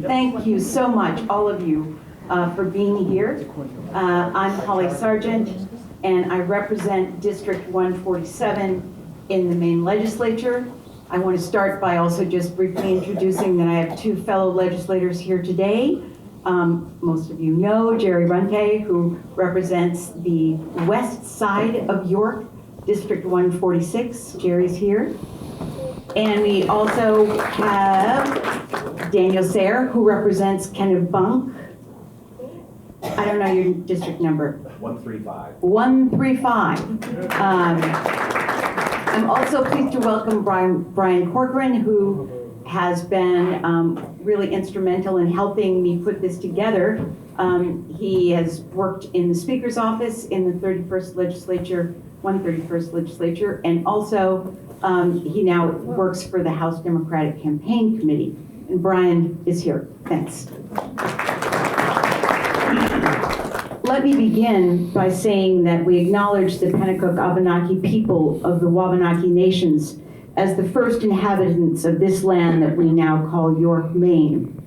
Thank you so much, all of you, for being here. I'm Holly Sargent, and I represent District 147 in the Maine Legislature. I want to start by also just briefly introducing that I have two fellow legislators here today. Most of you know Jerry Runte, who represents the west side of York, District 146. Jerry's here. And we also have Daniel Sayre, who represents Kennebunk. I don't know your district number. 135. 135. I'm also pleased to welcome Brian Corcoran, who has been really instrumental in helping me put this together. He has worked in the Speaker's office in the 131st Legislature, and also he now works for the House Democratic Campaign Committee. And Brian is here. Thanks. Let me begin by saying that we acknowledge the Passamaquoddy people of the Wabanaki Nations as the first inhabitants of this land that we now call York, Maine.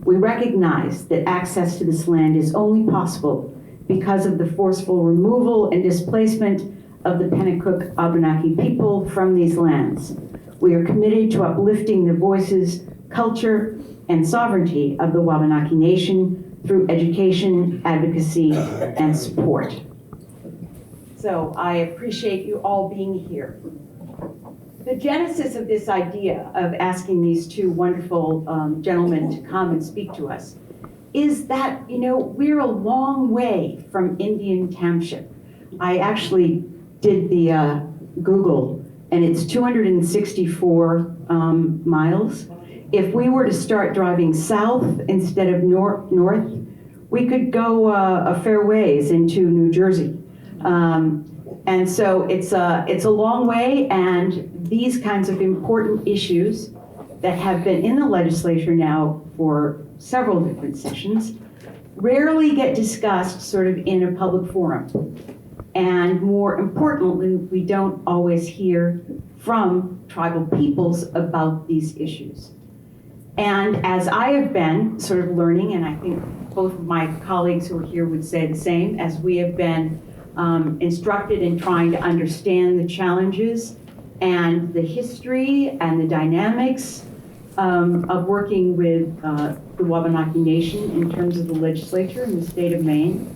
We recognize that access to this land is only possible because of the forceful removal and displacement of the Passamaquoddy people from these lands. We are committed to uplifting the voices, culture, and sovereignty of the Wabanaki Nation through education, advocacy, and support. So I appreciate you all being here. The genesis of this idea of asking these two wonderful gentlemen to come and speak to us is that, we're a long way from Indian Township. I actually did the Google, and it's 264 miles. If we were to start driving south instead of north, we could go a fair ways into New Jersey. And so it's a long way, and these kinds of important issues that have been in the legislature now for several different sessions rarely get discussed sort of in a public forum. And more importantly, we don't always hear from tribal peoples about these issues. And as I have been sort of learning, and I think both of my colleagues who are here would say the same, as we have been instructed in trying to understand the challenges and the history and the dynamics of working with the Wabanaki Nation in terms of the legislature in the state of Maine.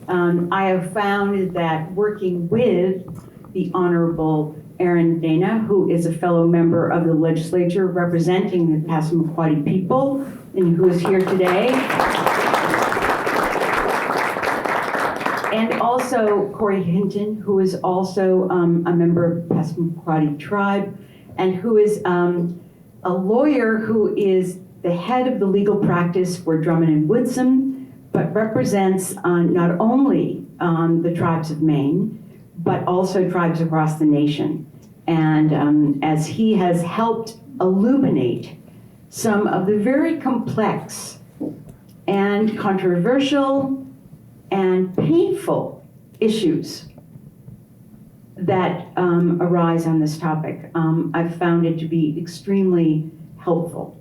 I have found that working with the Honorable Aaron Dana, who is a fellow member of the legislature representing the Passamaquoddy people, and who is here today. And also Corey Hinton, who is also a member of the Passamaquoddy tribe, and who is a lawyer who is the head of the legal practice for Drummond and Woodsum, but represents not only the tribes of Maine, but also tribes across the nation. And as he has helped illuminate some of the very complex and controversial and painful issues that arise on this topic, I've found it to be extremely helpful.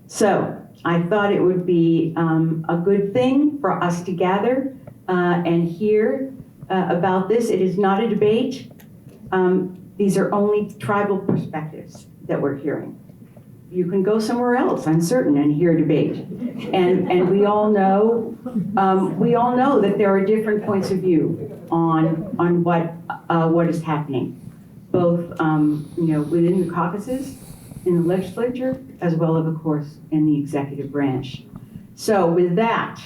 So I thought it would be a good thing for us to gather and hear about this. It is not a debate. These are only tribal perspectives that we're hearing. You can go somewhere else, I'm certain, and hear a debate. And we all know that there are different points of view on what is happening, both within the caucuses, in the legislature, as well as, of course, in the executive branch. So with that,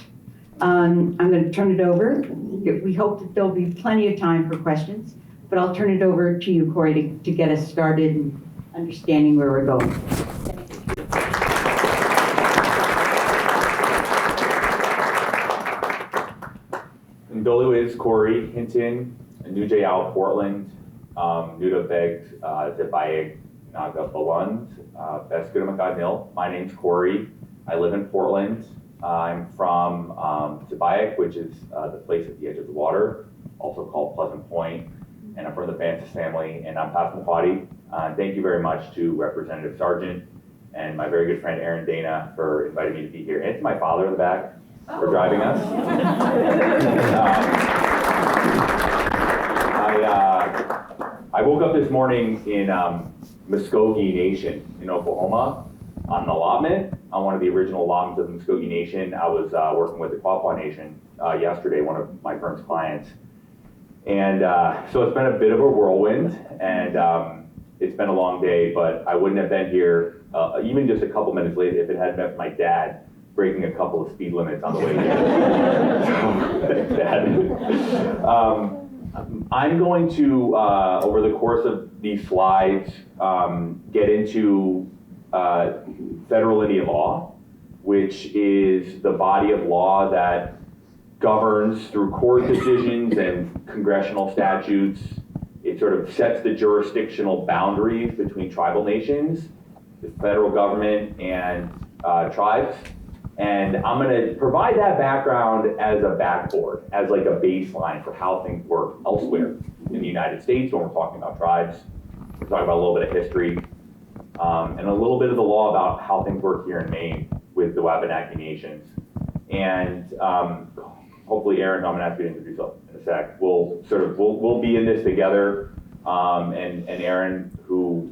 I'm going to turn it over. We hope that there'll be plenty of time for questions, but I'll turn it over to you, Corey, to get us started in understanding where we're going. Ndoliwis, Corey, Hinton, Nujay Al, Portland, Nudabeg, Zibayeg, Naga Balund, Beskudamakadnil. My name's Corey. I live in Portland. I'm from Zibayeg, which is the place at the edge of the water, also called Pleasant Point, and I'm from the Francis family, and I'm Passamaquoddy. Thank you very much to Representative Sargent and my very good friend Aaron Dana for inviting me to be here, and to my father in the back for driving us. I woke up this morning in Muskogee Nation in Oklahoma on an allotment, on one of the original allotments of the Muskogee Nation. I was working with the Quapaw Nation yesterday, one of my firm's clients. And so it's been a bit of a whirlwind, and it's been a long day, but I wouldn't have been here even just a couple minutes late if it hadn't been for my dad breaking a couple of speed limits on the way here. I'm going to, over the course of these slides, get into federal Indian law, which is the body of law that governs through court decisions and congressional statutes. It sort of sets the jurisdictional boundaries between tribal nations, the federal government, and tribes. And I'm going to provide that background as a backboard, as like a baseline for how things work elsewhere in the United States when we're talking about tribes. We're talking about a little bit of history, and a little bit of the law about how things work here in Maine with the Wabanaki nations. And hopefully, Aaron, I'm going to ask you to introduce yourself in a sec. We'll be in this together, and Aaron, who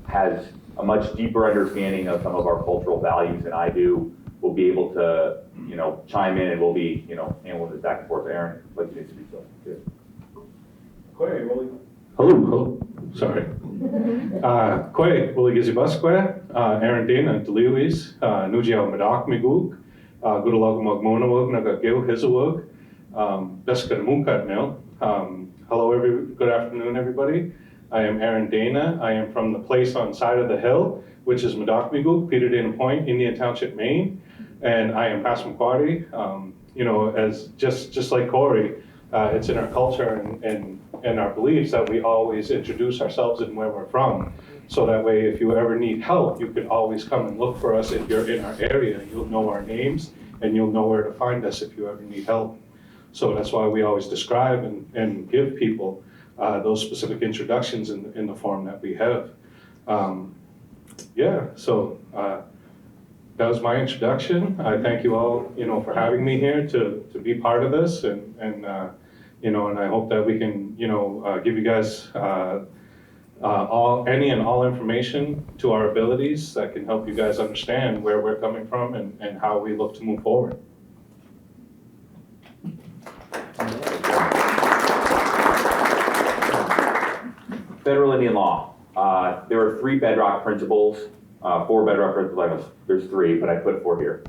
has a much deeper understanding of some of our cultural values than I do, will be able to, chime in, and we'll be, handling this back and forth. Aaron, I'd like you to introduce yourself. Hello. Sorry. Kwe, Willigizi Basque, Aaron Dana, Deliwis, Nujiao Madak Miguk, Gudalog Magmonawog, Nagagil, Hizawog, Beska Munkat Nil. Hello, good afternoon, everybody. I am Aaron Dana. I am from the place on side of the hill, which is Madak Miguk, Peter Dana Point, Indian Township, Maine. And I am Passamaquoddy. As just like Corey, it's in our culture and our beliefs that we always introduce ourselves and where we're from. So that way, if you ever need help, you can always come and look for us if you're in our area. You'll know our names and you'll know where to find us if you ever need help. So that's why we always describe and give people those specific introductions in the form that we have. That was my introduction. I thank you all, for having me here to be part of this, and I hope that we can, give you guys all information to our abilities that can help you guys understand where we're coming from and how we look to move forward. Federal Indian law. There are three bedrock principles, four bedrock principles. There's three, but I put four here.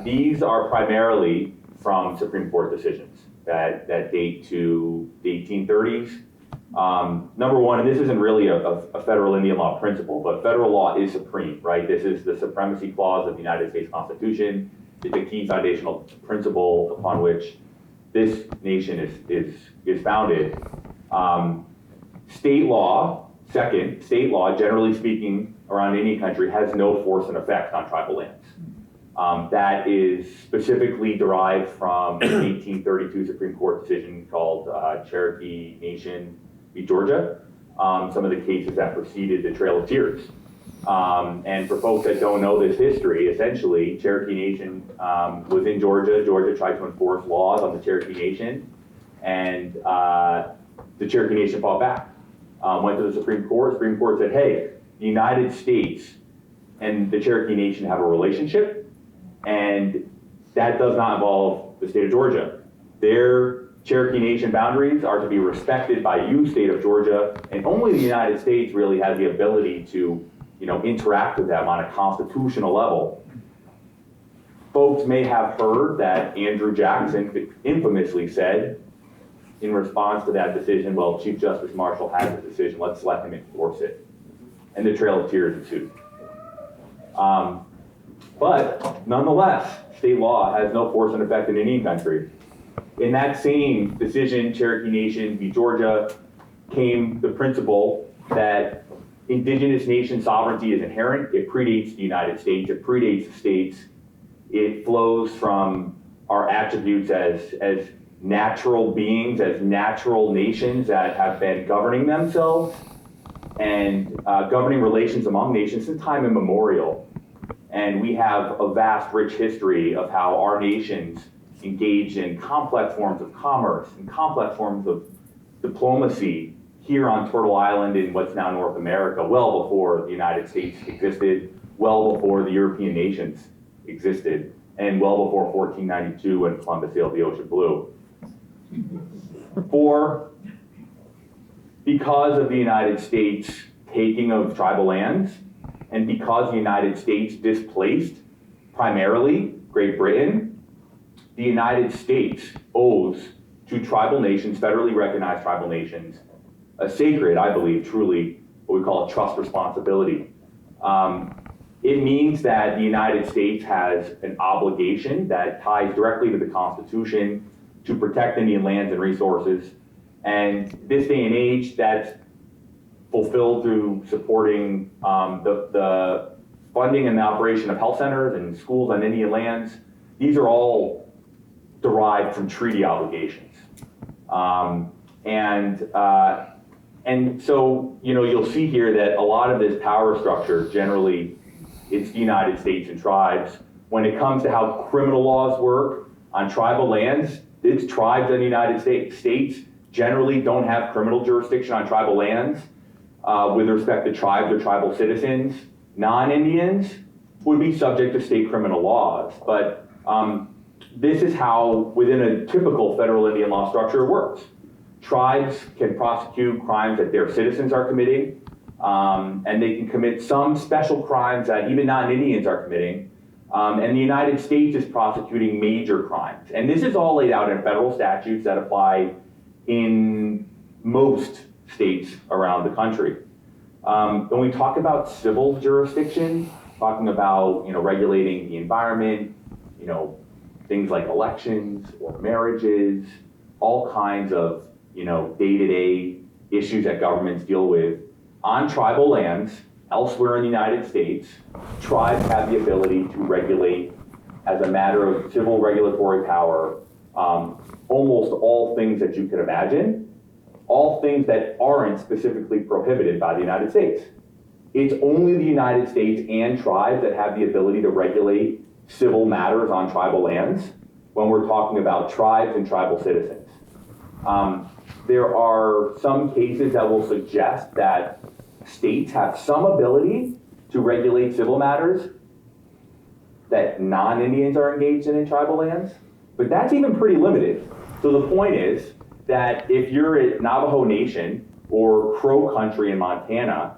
These are primarily from Supreme Court decisions that date to the 1830s. Number one, and this isn't really a federal Indian law principle, but federal law is supreme, right? This is the supremacy clause of the United States Constitution. It's a key foundational principle upon which this nation is founded. State law, generally speaking, around any country, has no force and effect on tribal lands. That is specifically derived from an 1832 Supreme Court decision called Cherokee Nation v. Georgia, some of the cases that preceded the Trail of Tears. And for folks that don't know this history, essentially, Cherokee Nation was in Georgia. Georgia tried to enforce laws on the Cherokee Nation, and the Cherokee Nation fought back. Went to the Supreme Court. Supreme Court said, hey, the United States and the Cherokee Nation have a relationship, and that does not involve the state of Georgia. Their Cherokee Nation boundaries are to be respected by you, state of Georgia, and only the United States really has the ability to, interact with them on a constitutional level. Folks may have heard that Andrew Jackson infamously said, in response to that decision, well, Chief Justice Marshall has the decision, let's let him enforce it. And the Trail of Tears ensued. But nonetheless, state law has no force and effect in any country. In that same decision, Cherokee Nation v. Georgia, came the principle that indigenous nation sovereignty is inherent. It predates the United States. It predates the states. It flows from our attributes as natural beings, as natural nations that have been governing themselves. and governing relations among nations since time immemorial. And we have a vast, rich history of how our nations engaged in complex forms of commerce and complex forms of diplomacy here on Turtle Island in what's now North America, well before the United States existed, well before the European nations existed, and well before 1492 when Columbus sailed the ocean blue. Because of the United States taking of tribal lands, and because the United States displaced primarily Great Britain, the United States owes to tribal nations, federally recognized tribal nations, a sacred, I believe, truly, what we call a trust responsibility. It means that the United States has an obligation that ties directly to the Constitution to protect Indian lands and resources. And this day and age, that's fulfilled through supporting the funding and the operation of health centers and schools on Indian lands. These are all derived from treaty obligations. And so, you'll see here that a lot of this power structure, generally, it's the United States and tribes. When it comes to how criminal laws work on tribal lands, it's tribes and the United States. States generally don't have criminal jurisdiction on tribal lands with respect to tribes or tribal citizens. Non-Indians would be subject to state criminal laws, but this is how, within a typical federal Indian law structure, it works. Tribes can prosecute crimes that their citizens are committing, and they can commit some special crimes that even non-Indians are committing. And the United States is prosecuting major crimes. And this is all laid out in federal statutes that apply in most states around the country. When we talk about civil jurisdiction, talking about regulating the environment, things like elections or marriages, all kinds of day-to-day issues that governments deal with on tribal lands elsewhere in the United States, tribes have the ability to regulate as a matter of civil regulatory power almost all things that you could imagine, all things that aren't specifically prohibited by the United States. It's only the United States and tribes that have the ability to regulate civil matters on tribal lands when we're talking about tribes and tribal citizens. There are some cases that will suggest that states have some ability to regulate civil matters that non-Indians are engaged in tribal lands, but that's even pretty limited. So the point is that if you're a Navajo Nation or Crow country in Montana,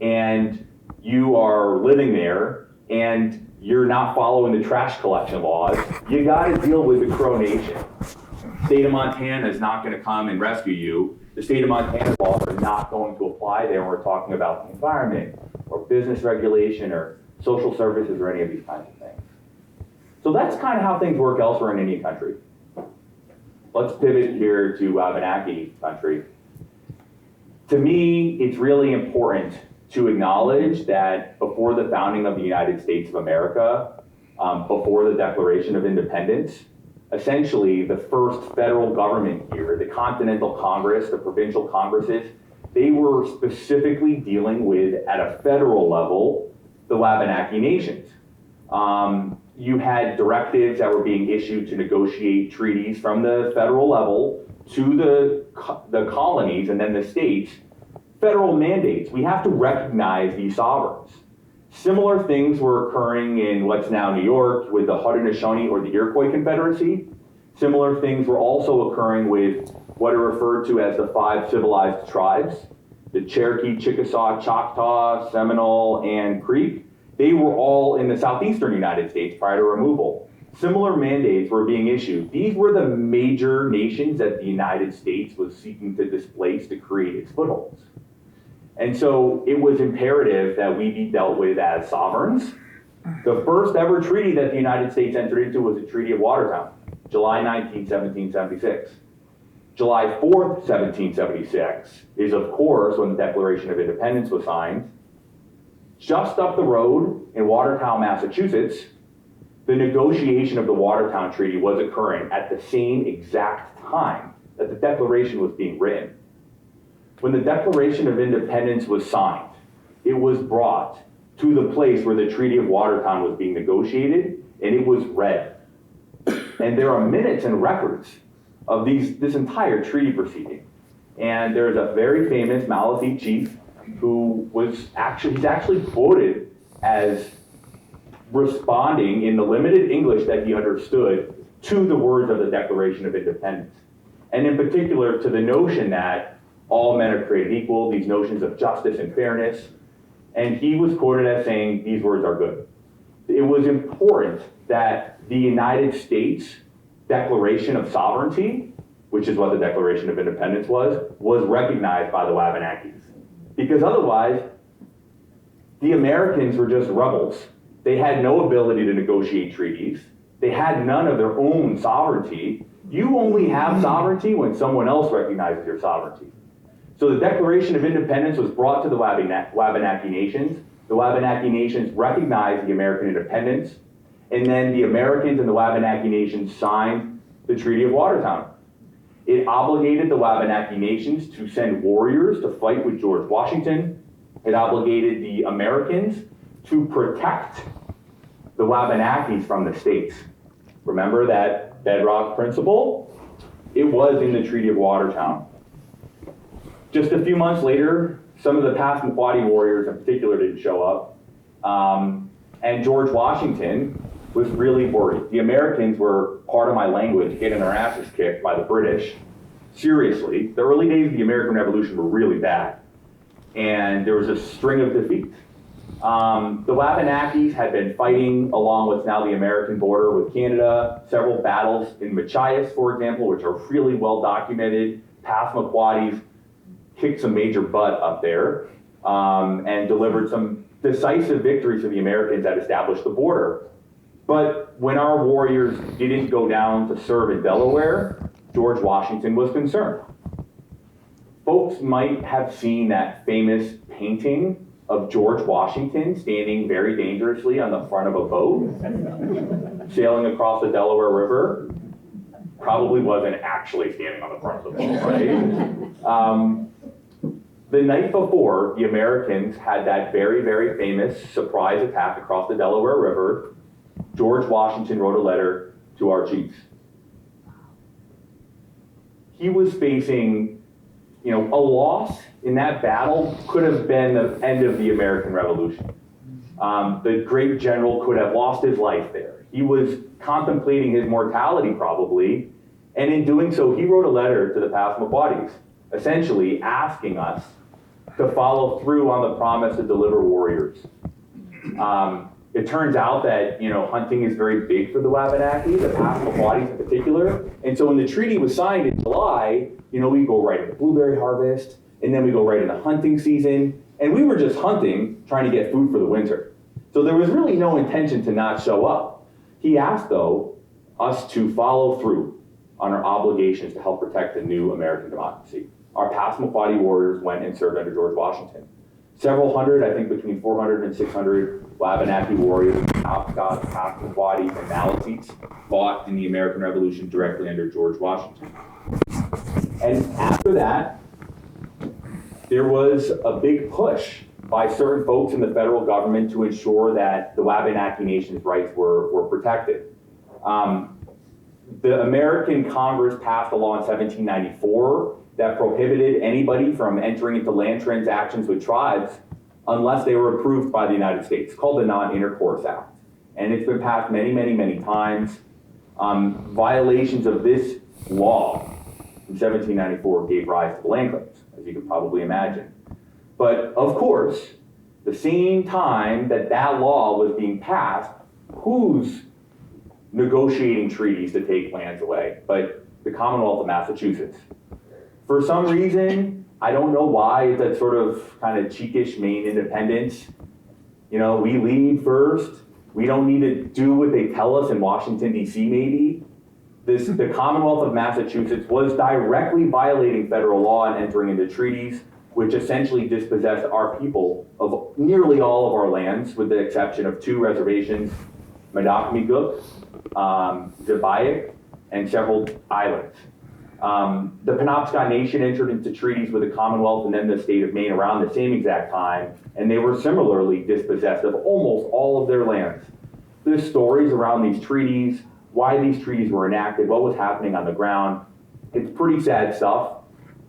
and you are living there, and you're not following the trash collection laws, you gotta deal with the Crow Nation. State of Montana is not gonna come and rescue you. The state of Montana laws are not going to apply there when we're talking about the environment or business regulation or social services or any of these kinds of things. So that's kind of how things work elsewhere in Indian country. Let's pivot here to Wabanaki country. To me, it's really important to acknowledge that before the founding of the United States of America, before the Declaration of Independence, essentially the first federal government here, the Continental Congress, the provincial congresses, they were specifically dealing with, at a federal level, the Wabanaki nations. You had directives that were being issued to negotiate treaties from the federal level to the colonies and then the states. Federal mandates. We have to recognize these sovereigns. Similar things were occurring in what's now New York with the Haudenosaunee or the Iroquois Confederacy. Similar things were also occurring with what are referred to as the 5 civilized tribes, the Cherokee, Chickasaw, Choctaw, Seminole, and Creek. They were all in the southeastern United States prior to removal. Similar mandates were being issued. These were the major nations that the United States was seeking to displace to create its footholds. And so it was imperative that we be dealt with as sovereigns. The first ever treaty that the United States entered into was the Treaty of Watertown, July 19, 1776. July 4th, 1776 is, of course, when the Declaration of Independence was signed. Just up the road in Watertown, Massachusetts, the negotiation of the Watertown Treaty was occurring at the same exact time that the Declaration was being written. when the Declaration of Independence was signed, it was brought to the place where the Treaty of Watertown was being negotiated, and it was read. And there are minutes and records of this entire treaty proceeding. And there's a very famous Maliseet chief who he's actually quoted as responding in the limited English that he understood to the words of the Declaration of Independence. And in particular, to the notion that all men are created equal, these notions of justice and fairness. And he was quoted as saying, these words are good. It was important that the United States Declaration of Sovereignty, which is what the Declaration of Independence was recognized by the Wabanakis. Because otherwise, the Americans were just rebels. They had no ability to negotiate treaties. They had none of their own sovereignty. You only have sovereignty when someone else recognizes your sovereignty. So the Declaration of Independence was brought to the Wabanaki Nations. The Wabanaki Nations recognized the American independence, and then the Americans and the Wabanaki Nations signed the Treaty of Watertown. It obligated the Wabanaki Nations to send warriors to fight with George Washington. It obligated the Americans to protect the Wabanakis from the states. Remember that bedrock principle? It was in the Treaty of Watertown. Just a few months later, some of the Passamaquoddy warriors in particular didn't show up. And George Washington was really worried. The Americans were, part of my language, getting their asses kicked by the British. Seriously, the early days of the American Revolution were really bad. And there was a string of defeats. The Wabanakis had been fighting along what's now the American border with Canada, several battles in Machias, for example, which are really well documented. Passamaquoddies kicked some major butt up there and delivered some decisive victories to the Americans that established the border. But when our warriors didn't go down to serve in Delaware, George Washington was concerned. Folks might have seen that famous painting of George Washington standing very dangerously on the front of a boat, sailing across the Delaware River. Probably wasn't actually standing on the front of the boat, right? The night before, the Americans had that very, very famous surprise attack across the Delaware River. George Washington wrote a letter to our chiefs. He was facing, a loss in that battle could have been the end of the American Revolution. The great general could have lost his life there. He was contemplating his mortality probably, and in doing so, he wrote a letter to the Passamaquoddies, essentially asking us to follow through on the promise to deliver warriors. It turns out that, hunting is very big for the Wabanaki, the Passamaquoddies in particular. And so when the treaty was signed in July, we go right into blueberry harvest, and then we go right into hunting season. And we were just hunting, trying to get food for the winter. So there was really no intention to not show up. He asked, though, us to follow through on our obligations to help protect the new American democracy. Our Passamaquoddy warriors went and served under George Washington. Several hundred, I think between 400 and 600 Wabanaki warriors, Passamaquoddies, and Maliseets fought in the American Revolution directly under George Washington. And after that, there was a big push by certain folks in the federal government to ensure that the Wabanaki Nation's rights were protected. The American Congress passed a law in 1794 that prohibited anybody from entering into land transactions with tribes unless they were approved by the United States, called the Non-Intercourse Act. And it's been passed many, many, many times. Violations of this law in 1794 gave rise to the land claims, as you can probably imagine. But of course, the same time that law was being passed, who's negotiating treaties to take lands away? But the Commonwealth of Massachusetts. For some reason, I don't know why, that sort of kind of cheekish Maine independence. We lead first. We don't need to do what they tell us in Washington, D.C. maybe. The Commonwealth of Massachusetts was directly violating federal law and entering into treaties, which essentially dispossessed our people of nearly all of our lands, with the exception of 2 reservations, Madoc-Migook, Zebayak, and several islands. The Penobscot Nation entered into treaties with the Commonwealth and then the state of Maine around the same exact time, and they were similarly dispossessed of almost all of their lands. There's stories around these treaties, why these treaties were enacted, what was happening on the ground. It's pretty sad stuff,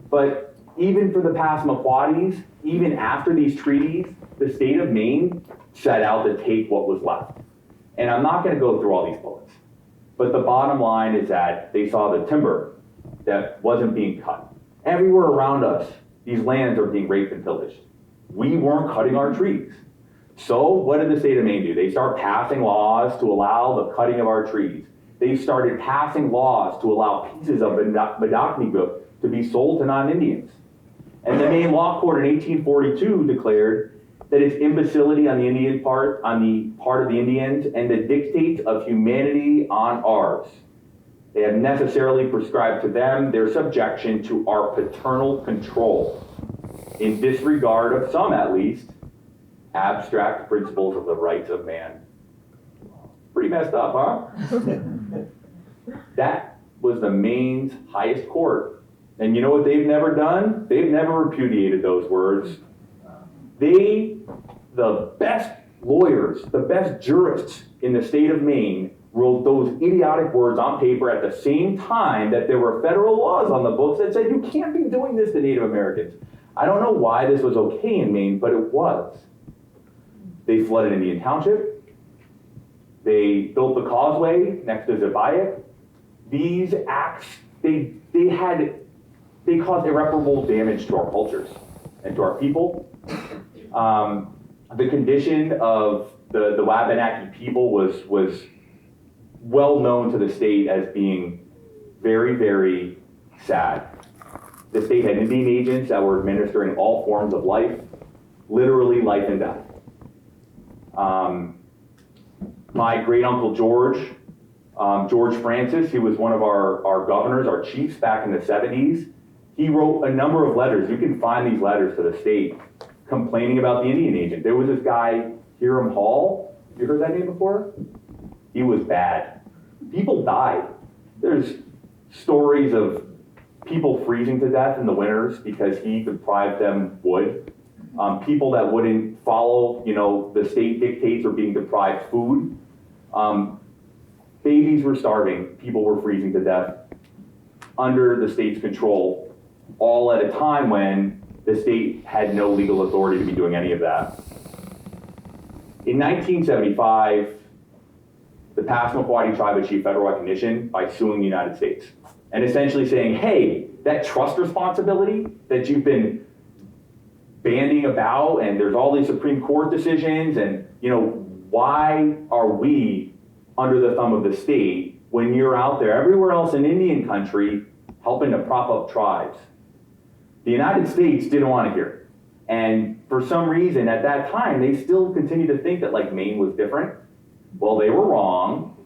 but even for the Passamaquoddies, even after these treaties, the state of Maine set out to take what was left. And I'm not gonna go through all these bullets, but the bottom line is that they saw the timber that wasn't being cut. Everywhere around us, these lands are being raped and pillaged. We weren't cutting our trees. So what did the state of Maine do? They start passing laws to allow the cutting of our trees. They started passing laws to allow pieces of Wabanaki to be sold to non-Indians. And the Maine Law Court in 1842 declared that it's imbecility on the part of the Indians and the dictates of humanity on ours. They have necessarily prescribed to them their subjection to our paternal control, in disregard of some, at least, abstract principles of the rights of man. Pretty messed up, huh? That was the Maine's highest court. And you know what they've never done? They've never repudiated those words. The best lawyers, the best jurists in the state of Maine wrote those idiotic words on paper at the same time that there were federal laws on the books that said you can't be doing this to Native Americans. I don't know why this was okay in Maine, but it was. They flooded Indian Township. They built the causeway next to Zebayak. These acts, they caused irreparable damage to our cultures and to our people. The condition of the Wabanaki people was well known to the state as being very, very sad. The state had Indian agents that were administering all forms of life, literally life and death. My great uncle George Francis, he was one of our governors, our chiefs back in the 70s. He wrote a number of letters. You can find these letters to the state complaining about the Indian agent. There was this guy, Hiram Hall. You heard that name before? He was bad. People died. There's stories of people freezing to death in the winters because he deprived them wood. People that wouldn't follow, the state dictates were being deprived food. Babies were starving. People were freezing to death under the state's control, all at a time when the state had no legal authority to be doing any of that. In 1975, the Passamaquoddy Tribe achieved federal recognition by suing the United States and essentially saying, hey, that trust responsibility that you've been banding about, and there's all these Supreme Court decisions, and why are we under the thumb of the state when you're out there everywhere else in Indian country helping to prop up tribes? The United States didn't want to hear it. And for some reason at that time, they still continued to think that Maine was different. Well, they were wrong.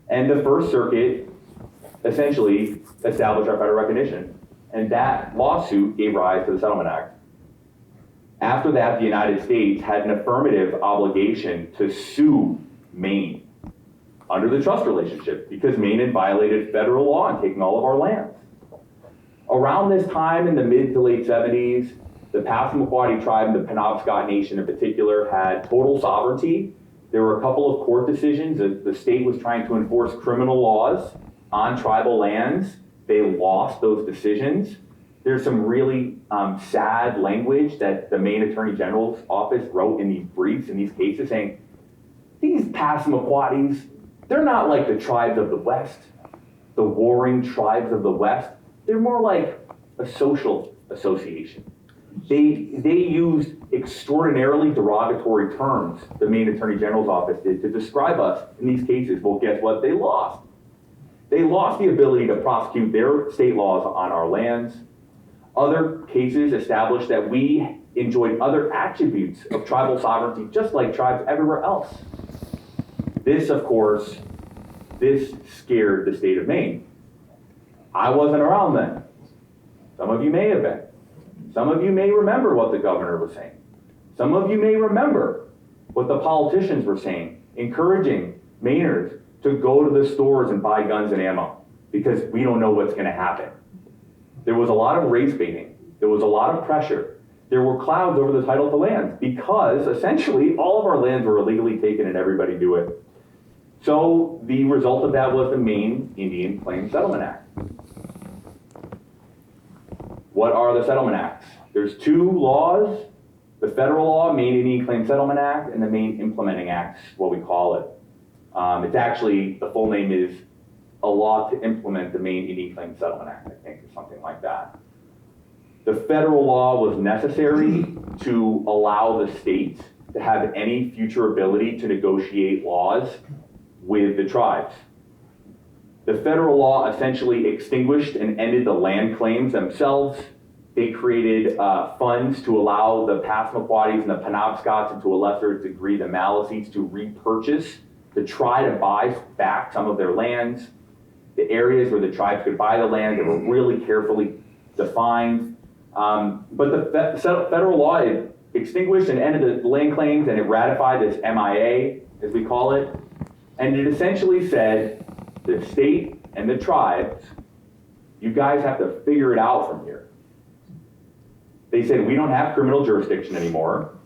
And the First Circuit essentially established our federal recognition. And that lawsuit gave rise to the Settlement Act. After that, the United States had an affirmative obligation to sue Maine under the trust relationship because Maine had violated federal law in taking all of our lands. Around this time in the mid to late 70s, the Passamaquoddy tribe, the Penobscot Nation in particular, had total sovereignty. There were a couple of court decisions that the state was trying to enforce criminal laws on tribal lands. They lost those decisions. There's some really sad language that the Maine Attorney General's office wrote in these briefs, in these cases, saying, these Passamaquoddies, they're not like the tribes of the West, the warring tribes of the West. They're more like a social association. They used extraordinarily derogatory terms, the Maine Attorney General's office did, to describe us in these cases. Well, guess what? They lost. They lost the ability to prosecute their state laws on our lands. Other cases established that we enjoyed other attributes of tribal sovereignty, just like tribes everywhere else. This, of course, this scared the state of Maine. I wasn't around then. Some of you may have been. Some of you may remember what the governor was saying. Some of you may remember what the politicians were saying, encouraging Mainers to go to the stores and buy guns and ammo because we don't know what's going to happen. There was a lot of race baiting. There was a lot of pressure. There were clouds over the title of the land because essentially all of our lands were illegally taken and everybody knew it. So the result of that was the Maine Indian Claims Settlement Act. What are the settlement acts? There's two laws, the federal law, Maine Indian Claims Settlement Act, and the Maine Implementing Act, what we call it. It's actually, the full name is a law to implement the Maine Indian Claims Settlement Act, I think, or something like that. The federal law was necessary to allow the state to have any future ability to negotiate laws with the tribes. The federal law essentially extinguished and ended the land claims themselves. They created funds to allow the Passamaquoddies and the Penobscots, and to a lesser degree the Maliseets, to repurchase, to try to buy back some of their lands. The areas where the tribes could buy the land, they were really carefully defined. But the federal law extinguished and ended the land claims, and it ratified this MIA, as we call it. And it essentially said, the state and the tribes, you guys have to figure it out from here. They said, we don't have criminal jurisdiction anymore.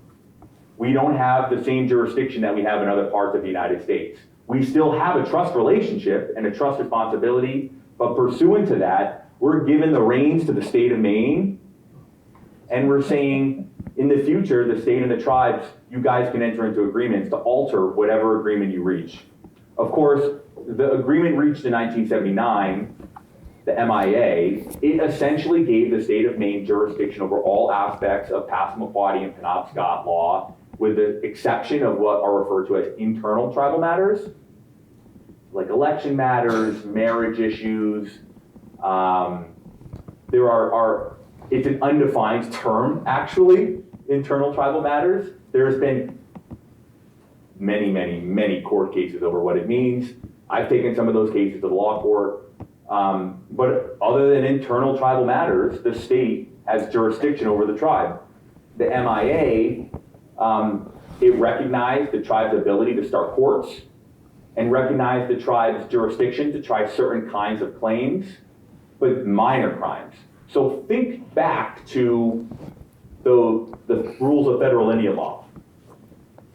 We don't have the same jurisdiction that we have in other parts of the United States. We still have a trust relationship and a trust responsibility, but pursuant to that, we're giving the reins to the state of Maine, and we're saying, in the future, the state and the tribes, you guys can enter into agreements to alter whatever agreement you reach. Of course, the agreement reached in 1979, the MIA, it essentially gave the state of Maine jurisdiction over all aspects of Passamaquoddy and Penobscot law, with the exception of what are referred to as internal tribal matters, like election matters, marriage issues. It's an undefined term, actually, internal tribal matters. There's been many, many, many court cases over what it means. I've taken some of those cases to the law court. But other than internal tribal matters, the state has jurisdiction over the tribe. The MIA, it recognized the tribe's ability to start courts and recognized the tribe's jurisdiction to try certain kinds of claims, but minor crimes. So think back to the rules of federal Indian law.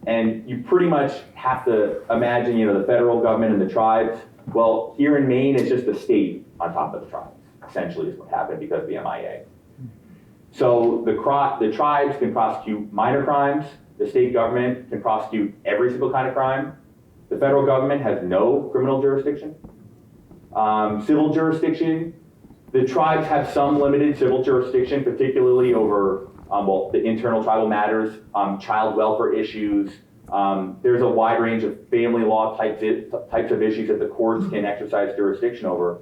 And you pretty much have to imagine, the federal government and the tribes. Well, here in Maine, it's just the state on top of the tribes, essentially, is what happened because of the MIA. So the tribes can prosecute minor crimes. The state government can prosecute every single kind of crime. The federal government has no criminal jurisdiction. Civil jurisdiction, the tribes have some limited civil jurisdiction, particularly over the internal tribal matters, child welfare issues. There's a wide range of family law types of issues that the courts can exercise jurisdiction over.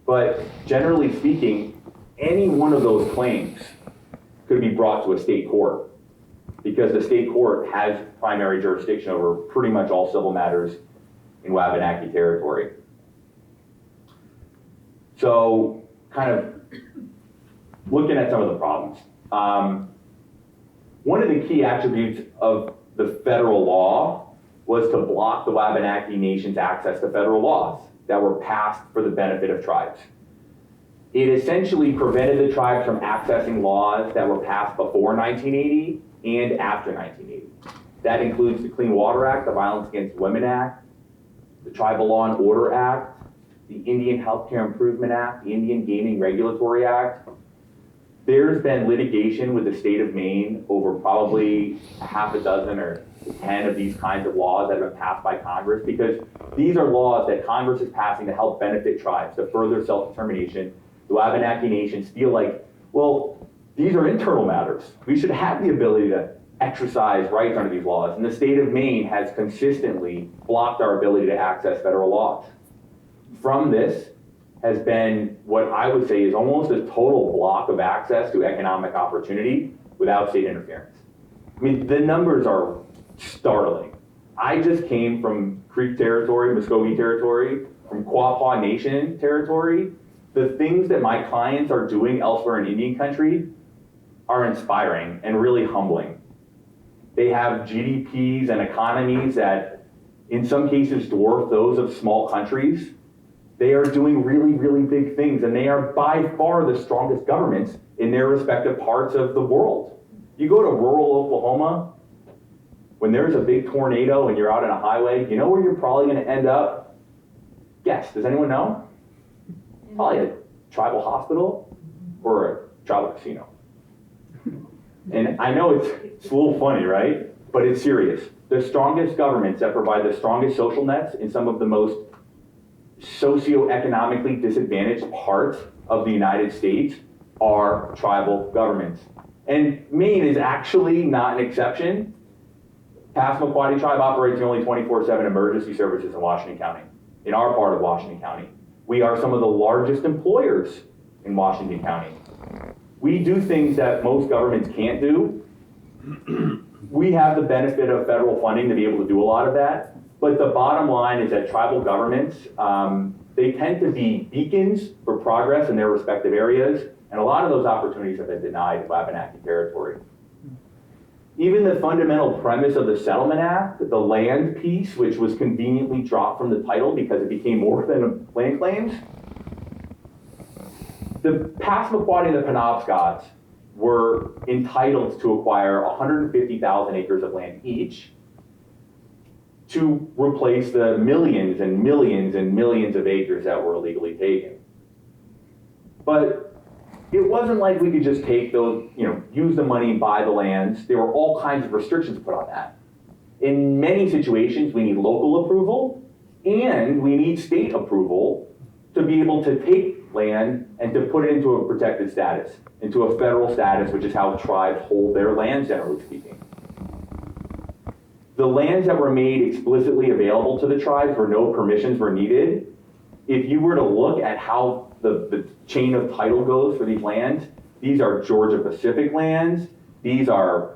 But generally speaking, any one of those claims could be brought to a state court, because the state court has primary jurisdiction over pretty much all civil matters in Wabanaki territory. So, kind of looking at some of the problems. One of the key attributes of the federal law was to block the Wabanaki Nation's access to federal laws that were passed for the benefit of tribes. It essentially prevented the tribes from accessing laws that were passed before 1980 and after 1980. That includes the Clean Water Act, the Violence Against Women Act, the Tribal Law and Order Act, the Indian Healthcare Improvement Act, the Indian Gaming Regulatory Act. There's been litigation with the state of Maine over probably half a dozen or 10 of these kinds of laws that have been passed by Congress, because these are laws that Congress is passing to help benefit tribes, to further self-determination. The Wabanaki nations feel like, well, these are internal matters. We should have the ability to exercise rights under these laws. And the state of Maine has consistently blocked our ability to access federal laws. From this has been what I would say is almost a total block of access to economic opportunity without state interference. I mean, the numbers are startling. I just came from Creek territory, Muskogee territory, from Quapaw Nation territory. The things that my clients are doing elsewhere in Indian country are inspiring and really humbling. They have GDPs and economies that in some cases dwarf those of small countries. They are doing really, really big things, and they are by far the strongest governments in their respective parts of the world. You go to rural Oklahoma, when there's a big tornado and you're out on a highway, you know where you're probably going to end up? Guess, does anyone know? Probably a tribal hospital or a tribal casino. And I know it's a little funny, right? But it's serious. The strongest governments that provide the strongest social nets in some of the most socioeconomically disadvantaged parts of the United States are tribal governments. And Maine is actually not an exception. Passamaquoddy Tribe operates the only 24/7 emergency services in Washington County, in our part of Washington County. We are some of the largest employers in Washington County. We do things that most governments can't do. We have the benefit of federal funding to be able to do a lot of that. But the bottom line is that tribal governments, they tend to be beacons for progress in their respective areas. And a lot of those opportunities have been denied in Wabanaki territory. Even the fundamental premise of the Settlement Act, the land piece, which was conveniently dropped from the title because it became more than land claims, the Passamaquoddy and the Penobscots were entitled to acquire 150,000 acres of land each to replace the millions and millions and millions of acres that were illegally taken. But it wasn't like we could just take those, use the money and buy the lands. There were all kinds of restrictions put on that. In many situations, we need local approval and we need state approval to be able to take land and to put it into a protected status, into a federal status, which is how tribes hold their land, generally speaking. The lands that were made explicitly available to the tribes where no permissions were needed, if you were to look at how the chain of title goes for these lands, these are Georgia Pacific lands, these are,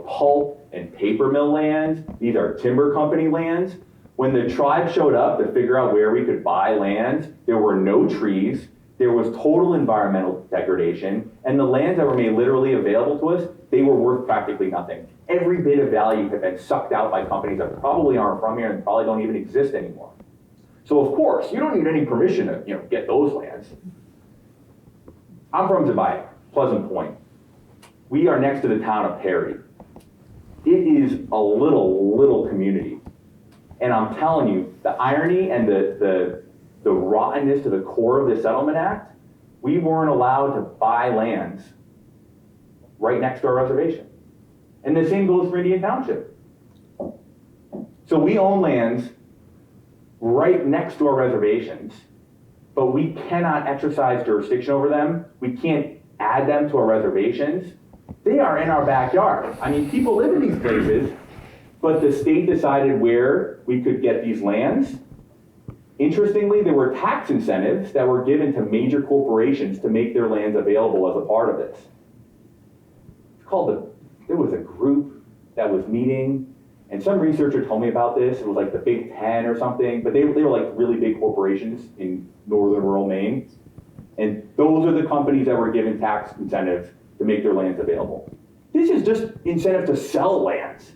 pulp and paper mill lands, these are timber company lands. When the tribe showed up to figure out where we could buy land, there were no trees, there was total environmental degradation, and the lands that were made literally available to us, they were worth practically nothing. Every bit of value had been sucked out by companies that probably aren't from here and probably don't even exist anymore. So of course, you don't need any permission to get those lands. I'm from Zebiah, Pleasant Point. We are next to the town of Perry. It is a little community. And I'm telling you, the irony and the rottenness to the core of the Settlement Act, we weren't allowed to buy lands right next to our reservation. And the same goes for Indian Township. So we own lands right next to our reservations, but we cannot exercise jurisdiction over them. We can't add them to our reservations. They are in our backyard. I mean, people live in these places, but the state decided where we could get these lands. Interestingly, there were tax incentives that were given to major corporations to make their lands available as a part of this. It's called there was a group that was meeting, and some researcher told me about this. It was like the Big Ten or something, but they were like really big corporations in northern rural Maine. And those are the companies that were given tax incentives to make their lands available. This is just incentive to sell lands.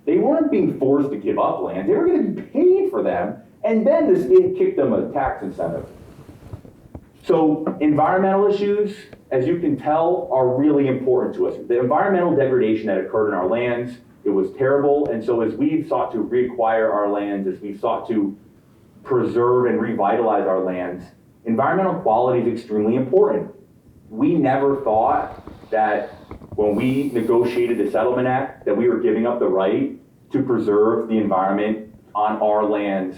They weren't being forced to give up land. They were going to be paid for them, and then the state kicked them a tax incentive. So environmental issues, as you can tell, are really important to us. The environmental degradation that occurred in our lands, it was terrible, and so as we've sought to reacquire our lands, as we've sought to preserve and revitalize our lands, environmental quality is extremely important. We never thought that when we negotiated the Settlement Act that we were giving up the right to preserve the environment on our lands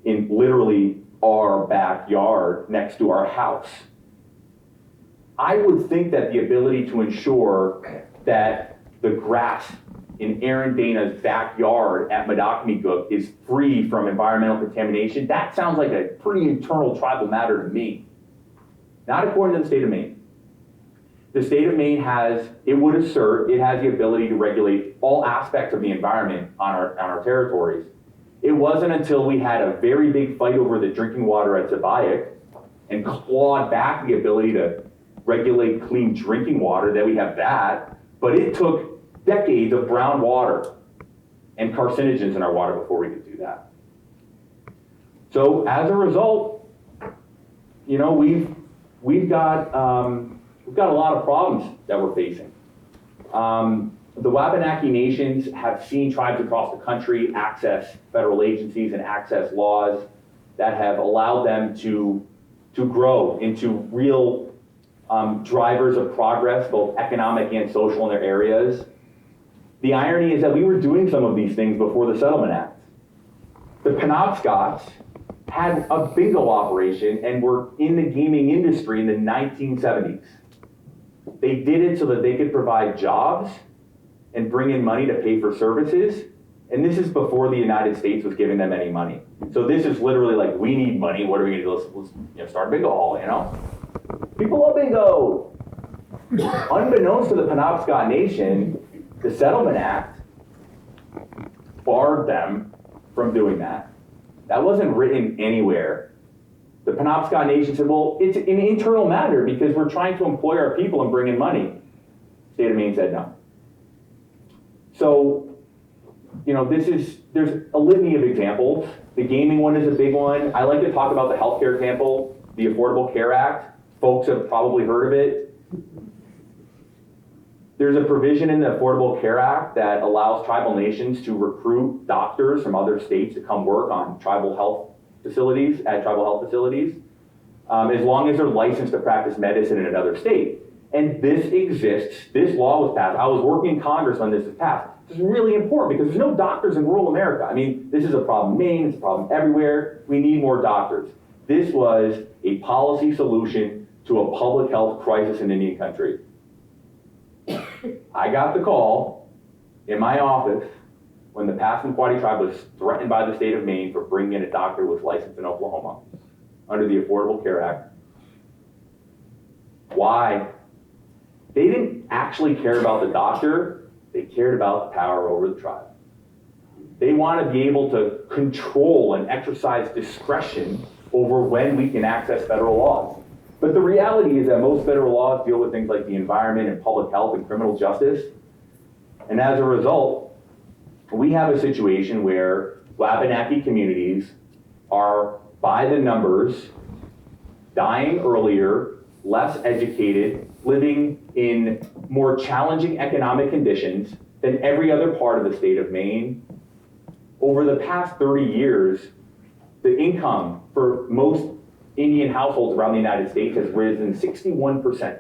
in literally our backyard next to our house. I would think that the ability to ensure that the grass in Aaron Dana's backyard at Madocmigook is free from environmental contamination, that sounds like a pretty internal tribal matter to me. Not according to the state of Maine. The state of Maine would assert it has the ability to regulate all aspects of the environment on our territories. It wasn't until we had a very big fight over the drinking water at Zebiah and clawed back the ability to regulate clean drinking water that we have that, but it took decades of brown water and carcinogens in our water before we could do that. So as a result, you know, we've got a lot of problems that we're facing. The Wabanaki nations have seen tribes across the country access federal agencies and access laws that have allowed them to grow into real drivers of progress, both economic and social in their areas. The irony is that we were doing some of these things before the Settlement Act. The Penobscots had a bingo operation and were in the gaming industry in the 1970s. They did it so that they could provide jobs and bring in money to pay for services. And this is before the United States was giving them any money. So this is literally like, we need money. What are we gonna do? Let's start a bingo hall, you know? People love bingo. Unbeknownst to the Penobscot Nation, the Settlement Act barred them from doing that. That wasn't written anywhere. The Penobscot Nation said, well, it's an internal matter because we're trying to employ our people and bring in money. State of Maine said no. So, you know, there's a litany of examples. The gaming one is a big one. I like to talk about the healthcare example, the Affordable Care Act. Folks have probably heard of it. There's a provision in the Affordable Care Act that allows tribal nations to recruit doctors from other states to come work on tribal health facilities, as long as they're licensed to practice medicine in another state. And this exists, this law was passed. I was working in Congress when this was passed. It's really important because there's no doctors in rural America. I mean, this is a problem in Maine, it's a problem everywhere. We need more doctors. This was a policy solution to a public health crisis in Indian country. I got the call in my office when the Passamaquoddy tribe was threatened by the state of Maine for bringing in a doctor who was licensed in Oklahoma under the Affordable Care Act. Why? They didn't actually care about the doctor, they cared about the power over the tribe. They want to be able to control and exercise discretion over when we can access federal laws. But the reality is that most federal laws deal with things like the environment and public health and criminal justice. And as a result, we have a situation where Wabanaki communities are, by the numbers, dying earlier, less educated, living in more challenging economic conditions than every other part of the state of Maine. Over the past 30 years, the income for most Indian households around the United States has risen 61%.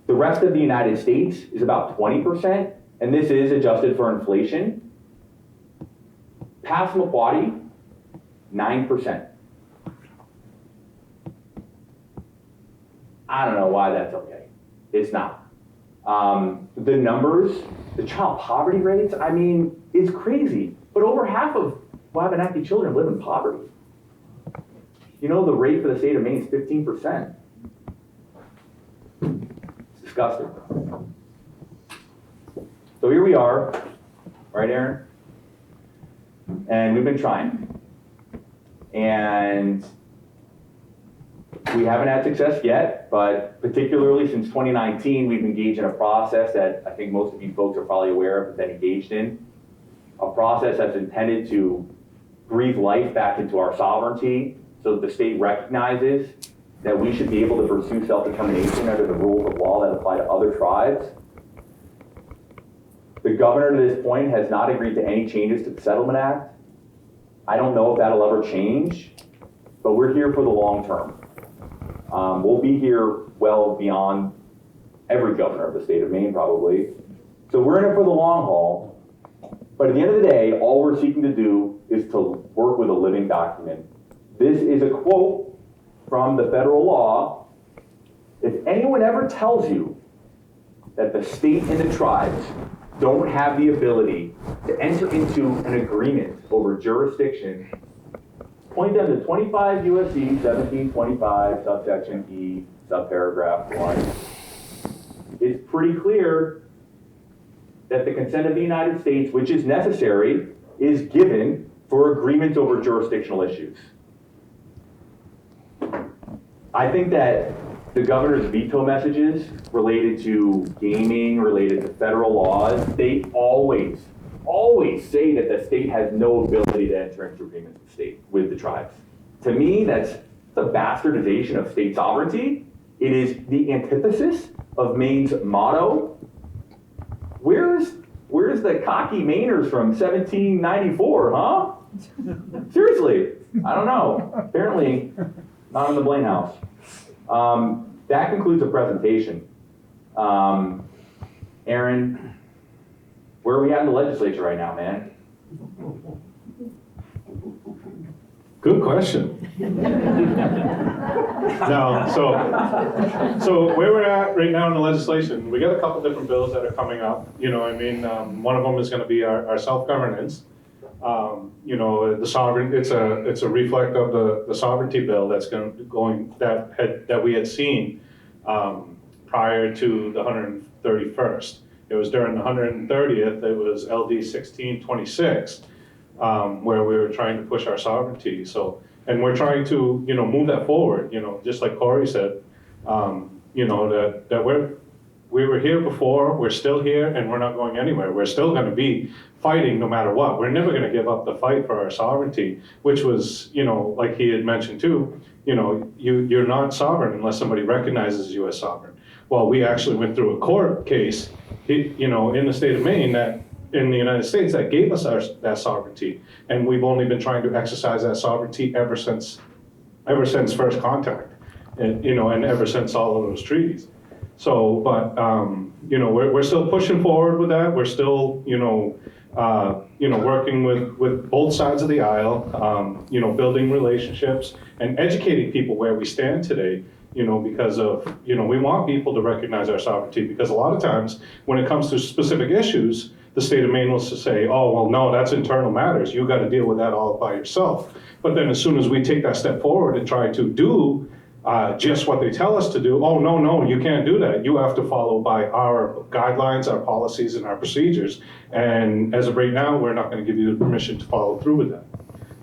The rest of the United States is about 20%, and this is adjusted for inflation. Passamaquoddy, 9%. I don't know why that's okay. It's not. The numbers, the child poverty rates, I mean, it's crazy. But over half of Wabanaki children live in poverty. You know, the rate for the state of Maine is 15%. It's disgusting. So here we are, right, Aaron? And we've been trying. And we haven't had success yet, but particularly since 2019, we've engaged in a process that I think most of you folks are probably aware of, but been engaged in. A process that's intended to breathe life back into our sovereignty so that the state recognizes that we should be able to pursue self-determination under the rules of law that apply to other tribes. The governor to this point has not agreed to any changes to the Settlement Act. I don't know if that'll ever change, but we're here for the long term. We'll be here well beyond every governor of the state of Maine, probably. So we're in it for the long haul. But at the end of the day, all we're seeking to do is to work with a living document. This is a quote from the federal law. If anyone ever tells you that the state and the tribes don't have the ability to enter into an agreement over jurisdiction, point them to 25 U.S.C. 1725, subsection E, subparagraph 1. It's pretty clear that the consent of the United States, which is necessary, is given for agreements over jurisdictional issues. I think that the governor's veto messages related to gaming, related to federal laws, they always say that the state has no ability to enter into agreements with the tribes. To me, that's the bastardization of state sovereignty. It is the antithesis of Maine's motto. Where's the cocky Mainers from 1794, huh? Seriously, I don't know. Apparently, not in the Blaine House. That concludes the presentation. Aaron, where are we at in the legislature right now, man? Good question. No, so where we're at right now in the legislation, we got a couple different bills that are coming up. You know, I mean, one of them is going to be our self-governance. You know, the sovereign. It's a reflect of the sovereignty bill that's that we had seen prior to the 131st. It was during the 130th. It was LD 1626. Where we were trying to push our sovereignty. So, and we're trying to, you know, move that forward, you know, just like Corey said, you know, that we were here before, we're still here, and we're not going anywhere. We're still going to be fighting no matter what. We're never going to give up the fight for our sovereignty, which was, you know, like he had mentioned too, you know, you're not sovereign unless somebody recognizes you as sovereign. Well, we actually went through a court case, you know, in the state of Maine in the United States that gave us that sovereignty, and we've only been trying to exercise that sovereignty ever since first contact, and you know, and ever since all of those treaties. So, but you know, we're still pushing forward with that. We're still, you know, working with both sides of the aisle, you know, building relationships and educating people where we stand today. You know, because of, you know, we want people to recognize our sovereignty, because a lot of times when it comes to specific issues, the state of Maine wants to say, oh, well, no, that's internal matters. You got to deal with that all by yourself. But then as soon as we take that step forward and try to do just what they tell us to do, oh, no, you can't do that. You have to follow by our guidelines, our policies, and our procedures. And as of right now, we're not going to give you the permission to follow through with that.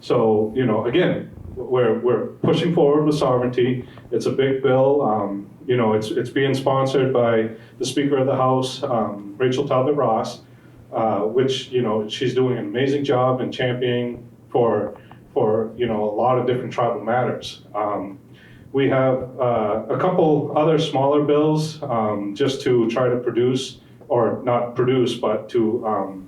So, you know, again, we're pushing forward with sovereignty. It's a big bill. You know, it's being sponsored by the Speaker of the House, Rachel Talbot Ross, which, you know, she's doing an amazing job in championing for you know, a lot of different tribal matters. We have a couple other smaller bills just to try to produce, or not produce, but to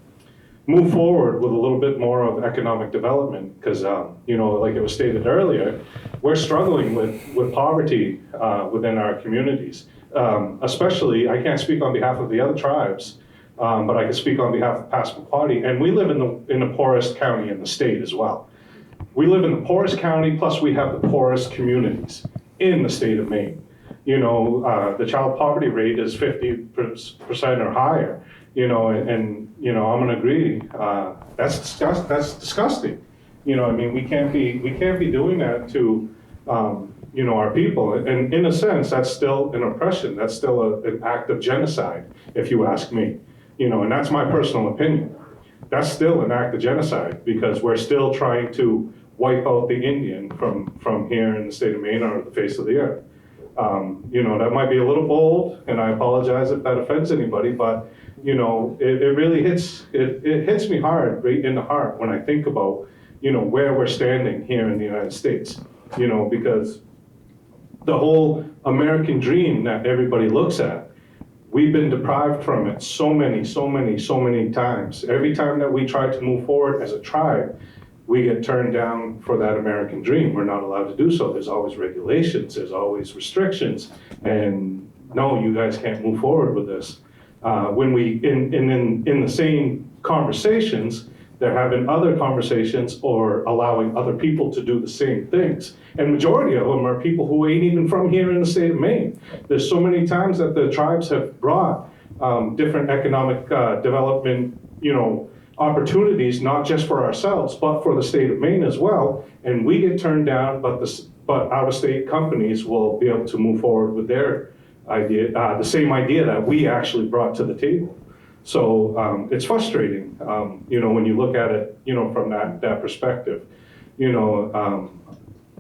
move forward with a little bit more of economic development, because you know, like it was stated earlier, we're struggling with poverty within our communities. Especially, I can't speak on behalf of the other tribes, but I can speak on behalf of Passamaquoddy, and we live in the poorest county in the state as well. We live in the poorest county, plus we have the poorest communities in the state of Maine. You know, the child poverty rate is 50% or higher. You know, and you know, I'm gonna agree. That's disgusting. You know, I mean, we can't be doing that to you know, our people. And in a sense, that's still an oppression. That's still an act of genocide, if you ask me. You know, and that's my personal opinion. That's still an act of genocide, because we're still trying to wipe out the Indian from here in the state of Maine or the face of the earth. You know, that might be a little bold, and I apologize if that offends anybody, but you know, it really hits me hard, right in the heart, when I think about, you know, where we're standing here in the United States. You know, because the whole American dream that everybody looks at, we've been deprived from it so many times. Every time that we try to move forward as a tribe, we get turned down for that American dream. We're not allowed to do so. There's always regulations, there's always restrictions, and no, you guys can't move forward with this. When we, in the same conversations, they're having other conversations or allowing other people to do the same things. And majority of them are people who ain't even from here in the state of Maine. There's so many times that the tribes have brought different economic development, you know, opportunities, not just for ourselves, but for the state of Maine as well. And we get turned down, but out-of-state companies will be able to move forward with their idea, the same idea that we actually brought to the table. So it's frustrating, you know, when you look at it, you know, from that perspective. You know,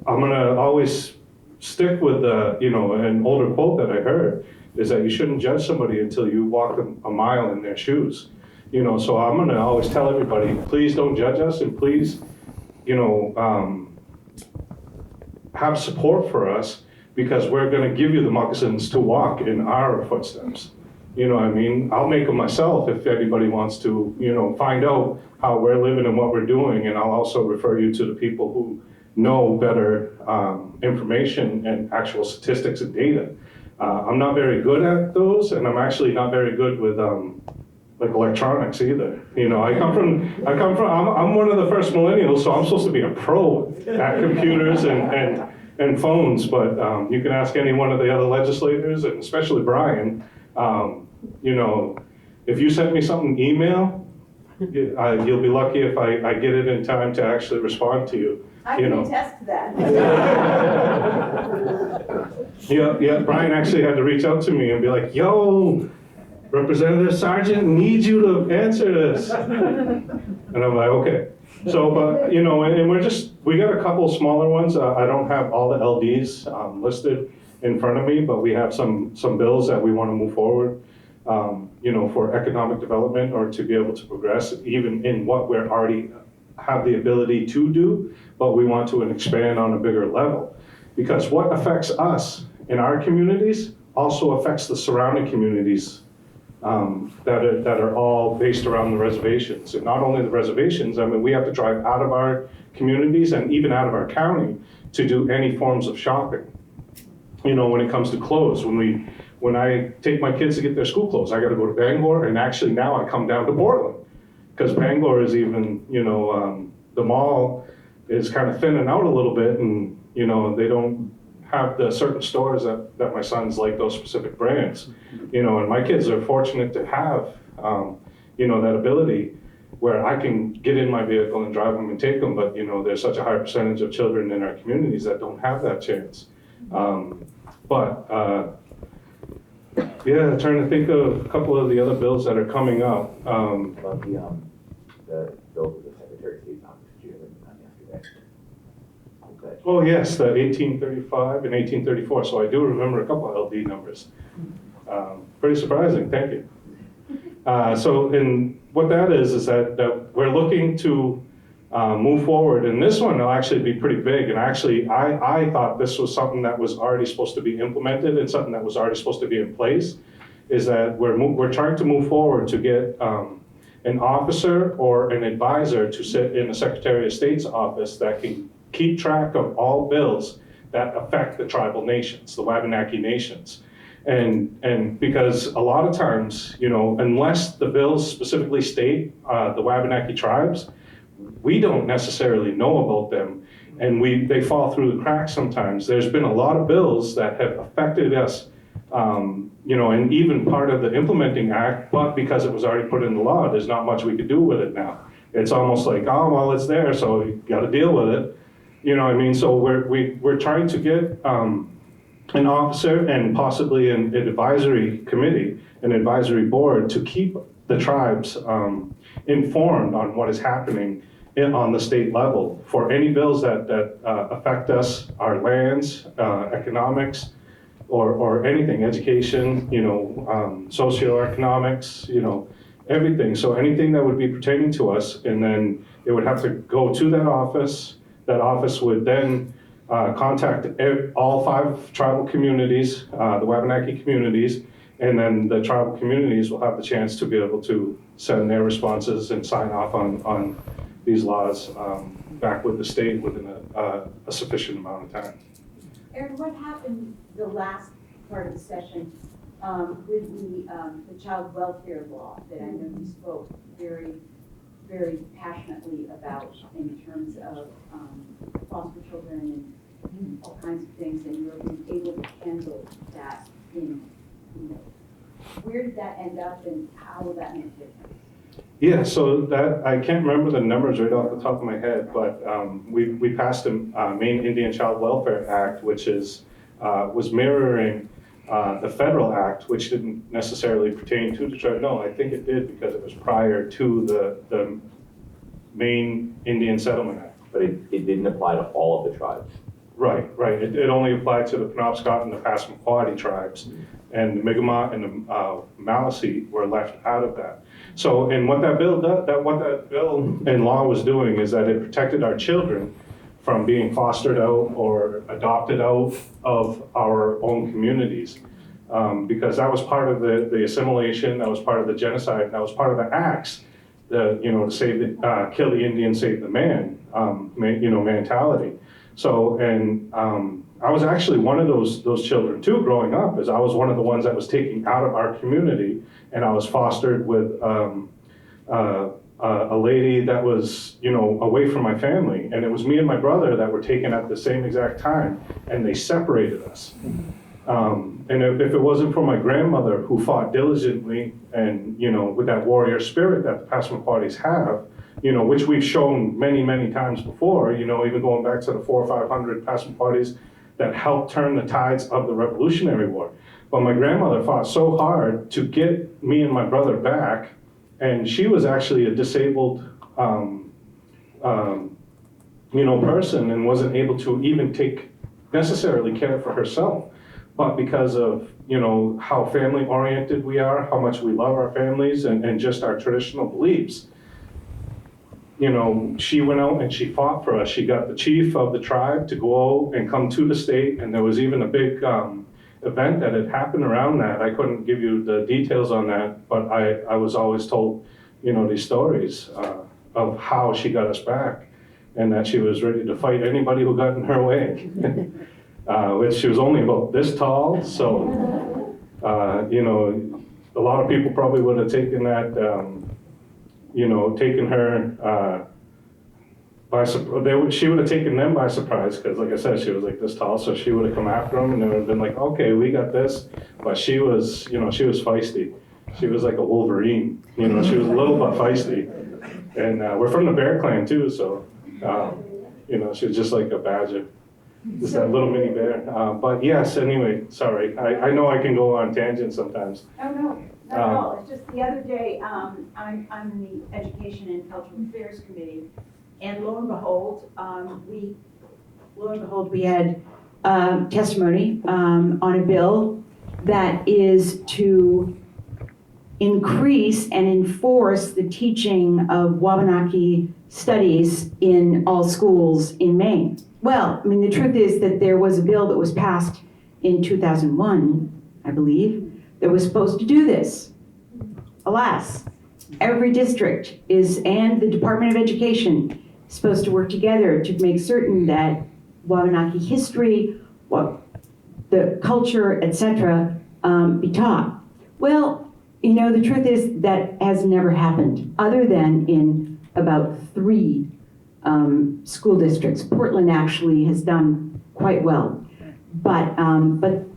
I'm gonna always stick with you know, an older quote that I heard is that you shouldn't judge somebody until you walk a mile in their shoes. You know, so I'm gonna always tell everybody, please don't judge us, and please, you know, have support for us because we're going to give you the moccasins to walk in our footsteps. You know what I mean? I'll make them myself if anybody wants to, you know, find out how we're living and what we're doing. And I'll also refer you to the people who know better information and actual statistics and data. I'm not very good at those, and I'm actually not very good with like electronics either. You know, I'm one of the first millennials, so I'm supposed to be a pro at computers and phones, but you can ask any one of the other legislators, and especially Brian, you know, if you sent me something email, you'll be lucky if I get it in time to actually respond to you. I you can know. attest to that. Yeah, Brian actually had to reach out to me and be like, yo, Representative Sargent needs you to answer this. And I'm like, okay. So, but, you know, and we got a couple smaller ones. I don't have all the LDs listed in front of me, but we have some bills that we want to move forward, you know, for economic development or to be able to progress even in what we're already have the ability to do, but we want to expand on a bigger level. Because what affects us in our communities also affects the surrounding communities that are all based around the reservations. And not only the reservations, I mean, we have to drive out of our communities and even out of our county to do any forms of shopping. You know, when it comes to clothes, when I take my kids to get their school clothes, I gotta go to Bangor, and actually now I come down to Portland. Because Bangor is even, you know, the mall is kind of thinning out a little bit, and, you know, they don't have the certain stores that my sons like those specific brands. You know, and my kids are fortunate to have, you know, that ability where I can get in my vehicle and drive them and take them, but, you know, there's such a high percentage of children in our communities that don't have that chance. Yeah, trying to think of a couple of the other bills that are coming up. About the bill for the Secretary of State's office, did you have it done yesterday? Okay. Oh, yes, the 1835 and 1834. So I do remember a couple of LD numbers. Pretty surprising, thank you. And what that is that we're looking to move forward. And this one will actually be pretty big. And actually, I thought this was something that was already supposed to be implemented and something that was already supposed to be in place, is that we're trying to move forward to get an officer or an advisor to sit in the Secretary of State's office that can keep track of all bills that affect the tribal nations, the Wabanaki nations. And because a lot of times, you know, unless the bills specifically state the Wabanaki tribes, we don't necessarily know about them, and they fall through the cracks sometimes. There's been a lot of bills that have affected us, you know, and even part of the implementing act, but because it was already put into law, there's not much we could do with it now. It's almost like, oh, well, it's there, so you got to deal with it. You know what I mean? So we're trying to get an officer and possibly an advisory committee, an advisory board to keep the tribes informed on what is happening on the state level for any bills that affect us, our lands, economics, or anything, education, you know, socioeconomics, you know, everything. So anything that would be pertaining to us, and then it would have to go to that office. That office would then contact all 5 tribal communities, the Wabanaki communities, and then the tribal communities will have the chance to be able to send their responses and sign off on these laws back with the state within a sufficient amount of time. Erin, what happened the last part of the session with the child welfare law that I know you spoke very, very passionately about in terms of foster children and all kinds of things, and you were able to handle that in, you know, where did that end up and how will that make a difference? Yeah, so that, I can't remember the numbers right off the top of my head, but we passed a Maine Indian Child Welfare Act, which was mirroring the federal act, which didn't necessarily pertain to the tribe. No, I think it did because it was prior to the Maine Indian Settlement Act. But it didn't apply to all of the tribes. Right. It only applied to the Penobscot and the Passamaquoddy tribes, and the Mi'kmaq and the Maliseet were left out of that. So, and what that bill and law was doing is that it protected our children from being fostered out or adopted out of our own communities. Because that was part of the assimilation, that was part of the genocide, that was part of the acts, to save the, kill the Indian, save the man, mentality. So, and I was actually one of those children too, growing up, as I was one of the ones that was taken out of our community, and I was fostered with a lady that was, away from my family, and it was me and my brother that were taken at the same exact time, and they separated us. And if it wasn't for my grandmother, who fought diligently and, with that warrior spirit that the Passamaquoddies have, which we've shown many, many times before, even going back to the 400 or 500 Passamaquoddies that helped turn the tides of the Revolutionary War. But my grandmother fought so hard to get me and my brother back, and she was actually a disabled, person, and wasn't able to even take necessarily care for herself. But because of, how family oriented we are, how much we love our families, and just our traditional beliefs, she went out and she fought for us. She got the chief of the tribe to go out and come to the state, and there was even a big event that had happened around that. I couldn't give you the details on that, but I was always told, these stories of how she got us back, and that she was ready to fight anybody who got in her way. Which she was only about this tall, so, a lot of people probably would have taken that, taken her by surprise. She would have taken them by surprise, because like I said, she was like this tall, so she would have come after them, and they would have been like, okay, we got this. But she was, she was feisty. She was like a Wolverine, she was a little but feisty. And we're from the Bear Clan too, so, she was just like a badger. Just that little mini bear. But yes, anyway, sorry. I know I can go on tangents sometimes. Oh, no, not at all. It's just the other day, I'm in the Education and Cultural Affairs Committee, and lo and behold, we had testimony on a bill that is to increase and enforce the teaching of Wabanaki studies in all schools in Maine. Well, the truth is that there was a bill that was passed in 2001, I believe, that was supposed to do this. Alas, every district and the Department of Education is supposed to work together to make certain that Wabanaki history, the culture, etc., be taught. Well, the truth is that has never happened, other than in about 3 school districts. Portland actually has done quite well, but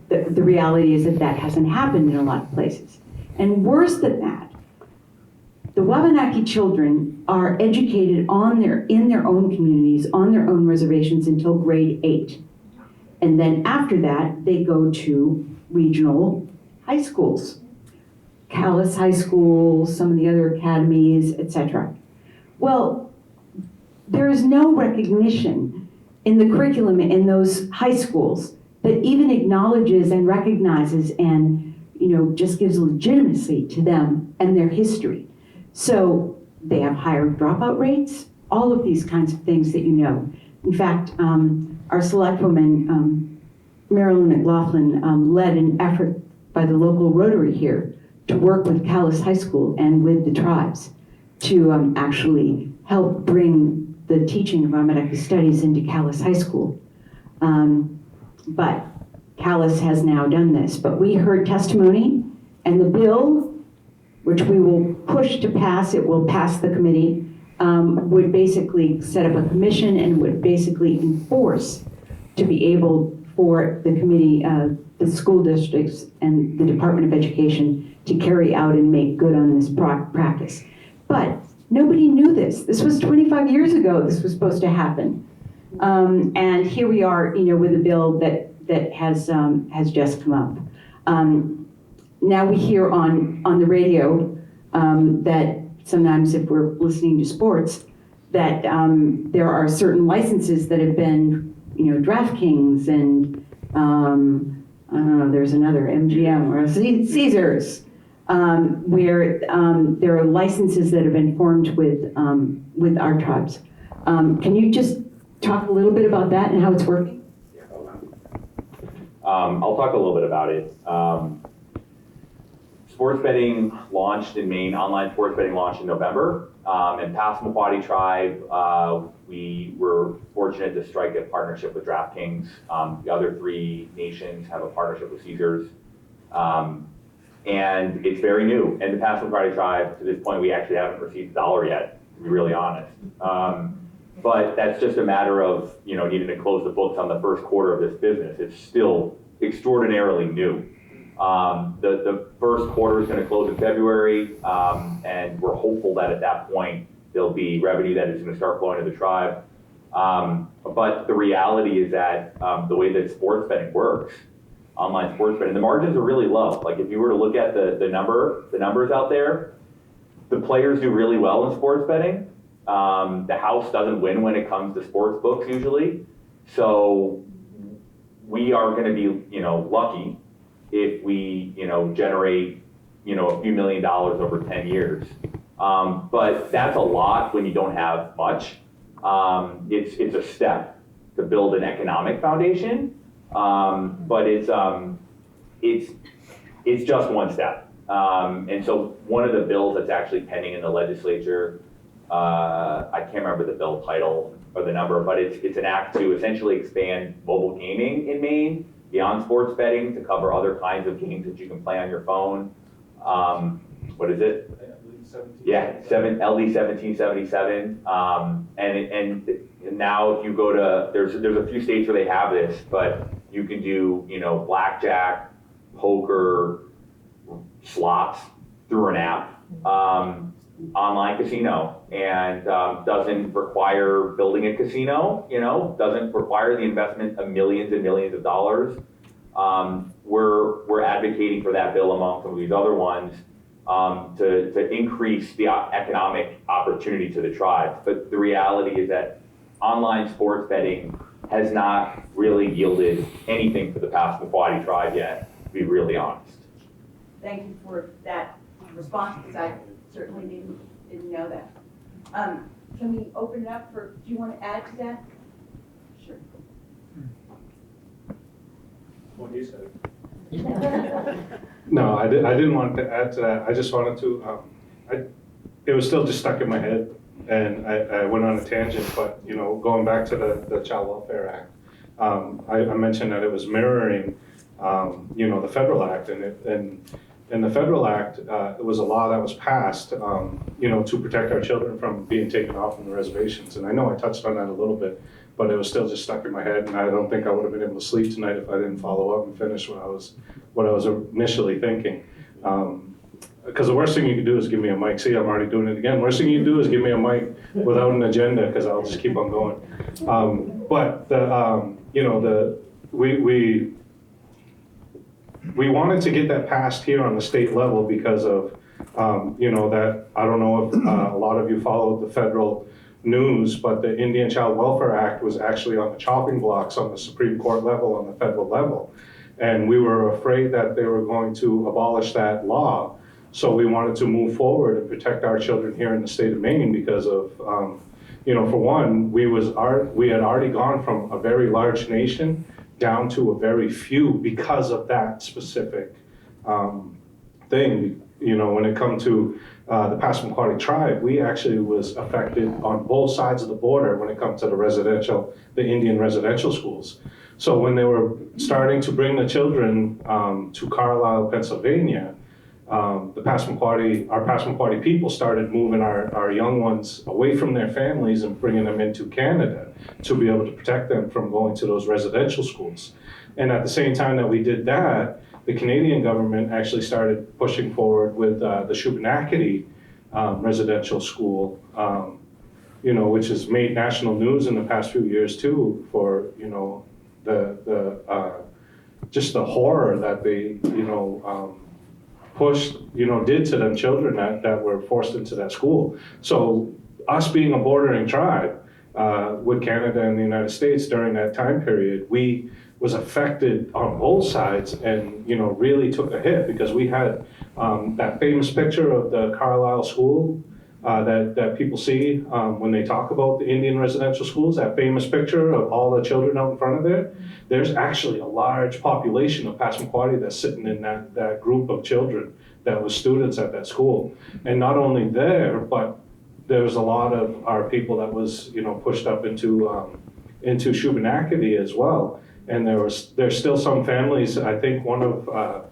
the reality is that hasn't happened in a lot of places. And worse than that, the Wabanaki children are educated in their own communities, on their own reservations until grade 8. And then after that, they go to regional high schools, Callis High School, some of the other academies, etc. Well, there is no recognition in the curriculum in those high schools that even acknowledges and recognizes and, just gives legitimacy to them and their history. So they have higher dropout rates, all of these kinds of things that you know. In fact, our select woman, Marilyn McLaughlin, led an effort by the local Rotary here to work with Callis High School and with the tribes to actually help bring the teaching of Wabanaki studies into Callis High School. But Callis has now done this. But we heard testimony, and the bill, which we will push to pass, it will pass the committee, would basically set up a commission and would basically enforce to be able for the committee, the school districts and the Department of Education to carry out and make good on this practice. But nobody knew this. This was 25 years ago this was supposed to happen. And here we are, with a bill that has just come up. Now we hear on the radio that sometimes if we're listening to sports, that there are certain licenses that have been, DraftKings and I don't know, there's another MGM or Caesars, where there are licenses that have been formed with our tribes. Can you just talk a little bit about that and how it's working? I'll talk a little bit about it. Sports betting launched in Maine, online sports betting launched in November. And Passamaquoddy Tribe, we were fortunate to strike a partnership with DraftKings. The other 3 nations have a partnership with Caesars. And it's very new. And the Passamaquoddy Tribe, to this point, we actually haven't received a dollar yet, to be really honest. But that's just a matter of, needing to close the books on the first quarter of this business. It's still extraordinarily new. The first quarter is going to close in February, and we're hopeful that at that point, there'll be revenue that is going to start flowing to the tribe. But the reality is that the way that sports betting works, online sports betting, the margins are really low. Like if you were to look at the numbers out there, the players do really well in sports betting. The house doesn't win when it comes to sports books usually. So we are going to be, lucky if we, generate, a few $1 million over 10 years. But that's a lot when you don't have much. It's a step to build an economic foundation, but it's just one step. And so one of the bills that's actually pending in the legislature, I can't remember the bill title or the number, but it's an act to essentially expand mobile gaming in Maine beyond sports betting to cover other kinds of games that you can play on your phone. What is it? Yeah, LD 1777. And now if you go to, there's a few states where they have this, but you can do, blackjack, poker, slots through an app, online casino, and doesn't require building a casino, doesn't require the investment of millions and millions of dollars. We're advocating for that bill among some of these other ones to increase the economic opportunity to the tribes. But the reality is that online sports betting has not really yielded anything for the Passamaquoddy tribe yet, to be really honest. Thank you for that response, because I certainly didn't know that. Can we open it up do you want to add to that? Sure. What you said. No, I didn't want to add to that. I just wanted to, it was still just stuck in my head, and I went on a tangent, but, going back to the Child Welfare Act, I mentioned that it was mirroring, the federal act, and in the federal act, it was a law that was passed, to protect our children from being taken off from the reservations. And I know I touched on that a little bit, but it was still just stuck in my head, and I don't think I would have been able to sleep tonight if I didn't follow up and finish what I was initially thinking. Because the worst thing you can do is give me a mic. See, I'm already doing it again. Worst thing you can do is give me a mic without an agenda, because I'll just keep on going. But we wanted to get that passed here on the state level because of, that, I don't know if a lot of you followed the federal news, but the Indian Child Welfare Act was actually on the chopping blocks on the Supreme Court level, on the federal level. And we were afraid that they were going to abolish that law. So we wanted to move forward and protect our children here in the state of Maine because of, for one, we had already gone from a very large nation down to a very few because of that specific thing. When it comes to the Passamaquoddy tribe, we actually was affected on both sides of the border when it comes to the Indian residential schools. So when they were starting to bring the children to Carlisle, Pennsylvania, our Passamaquoddy people started moving our young ones away from their families and bringing them into Canada to be able to protect them from going to those residential schools. And at the same time that we did that, the Canadian government actually started pushing forward with the Wabanaki residential school, which has made national news in the past few years too for, just the horror that they, did to them children that were forced into that school. So us being a bordering tribe with Canada and the United States during that time period, we was affected on both sides and, really took a hit because we had that famous picture of the Carlisle school that people see when they talk about the Indian residential schools, that famous picture of all the children out in front of there, there's actually a large population of Passamaquoddy that's sitting in that group of children that was students at that school. And not only there, but there was a lot of our people that was, pushed up into Wabanaki as well. And there's still some families. I think one of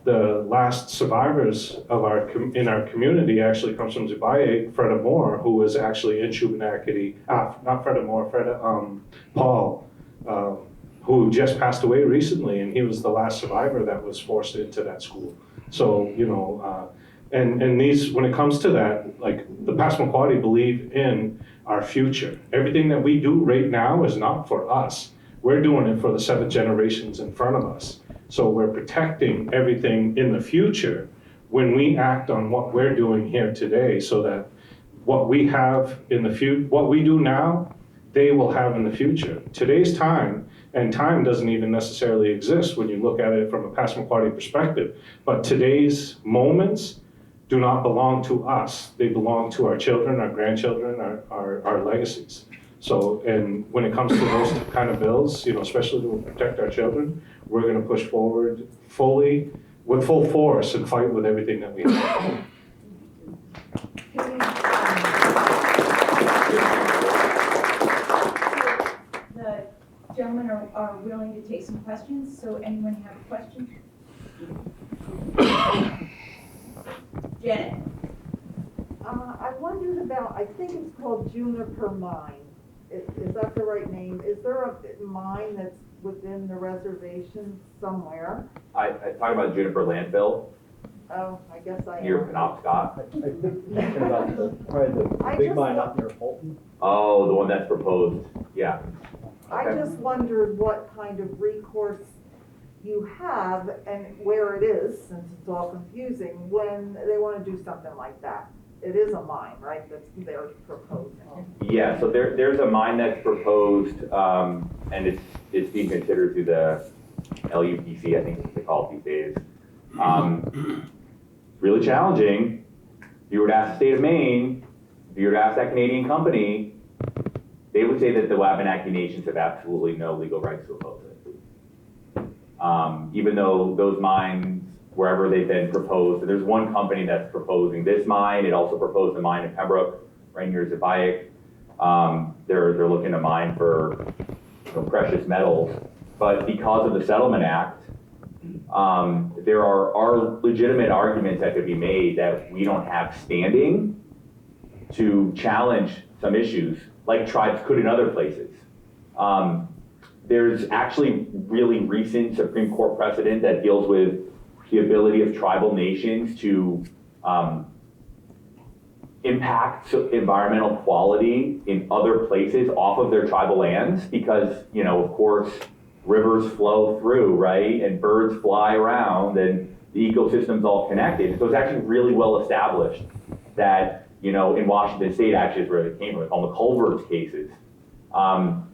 the last survivors of in our community actually comes from Zibaye, Freda Moore, who was actually in Wabanaki. Not Freda Moore, Paul, who just passed away recently, and he was the last survivor that was forced into that school. So and these, when it comes to that, like the Passamaquoddy believe in our future. Everything that we do right now is not for us. We're doing it for the 7 generations in front of us. So we're protecting everything in the future when we act on what we're doing here today, so that what we have in the future, what we do now, they will have in the future. Today's time, and time doesn't even necessarily exist when you look at it from a Passamaquoddy perspective, but today's moments do not belong to us. They belong to our children, our grandchildren, our legacies. So, and when it comes to those kind of bills, especially to protect our children, we're going to push forward fully, with full force, and fight with everything that we have. The gentlemen are willing to take some questions, so anyone have a question? Janet. I wondered about, I think it's called Juniper Mine. Is that the right name? Is there a mine that's within the reservation somewhere? I talk about Juniper landfill Oh, I guess I am. near Penobscot. I think about probably the big mine up near Holton. Oh, the one that's proposed, yeah. I Okay. just wondered what kind of recourse you have and where it is, since it's all confusing, when they want to do something like that. It is a mine, right, that's they're proposing. Yeah, so there's a mine that's proposed, and it's being considered through the LUPC, I think is what they call it these days. Really challenging. If you were to ask the state of Maine, if you were to ask that Canadian company, they would say that the Wabanaki nations have absolutely no legal rights to oppose it. Even though those mines, wherever they've been proposed, there's one company that's proposing this mine. It also proposed a mine in Pembroke, right near Zibaye. They're looking to mine for precious metals, but because of the Settlement Act, there are legitimate arguments that could be made that we don't have standing to challenge some issues like tribes could in other places. There's actually really recent Supreme Court precedent that deals with the ability of tribal nations to impact environmental quality in other places off of their tribal lands because, of course, rivers flow through, right? And birds fly around and the ecosystem's all connected. So it's actually really well established that, in Washington State actually is where it came from, on the culverts cases.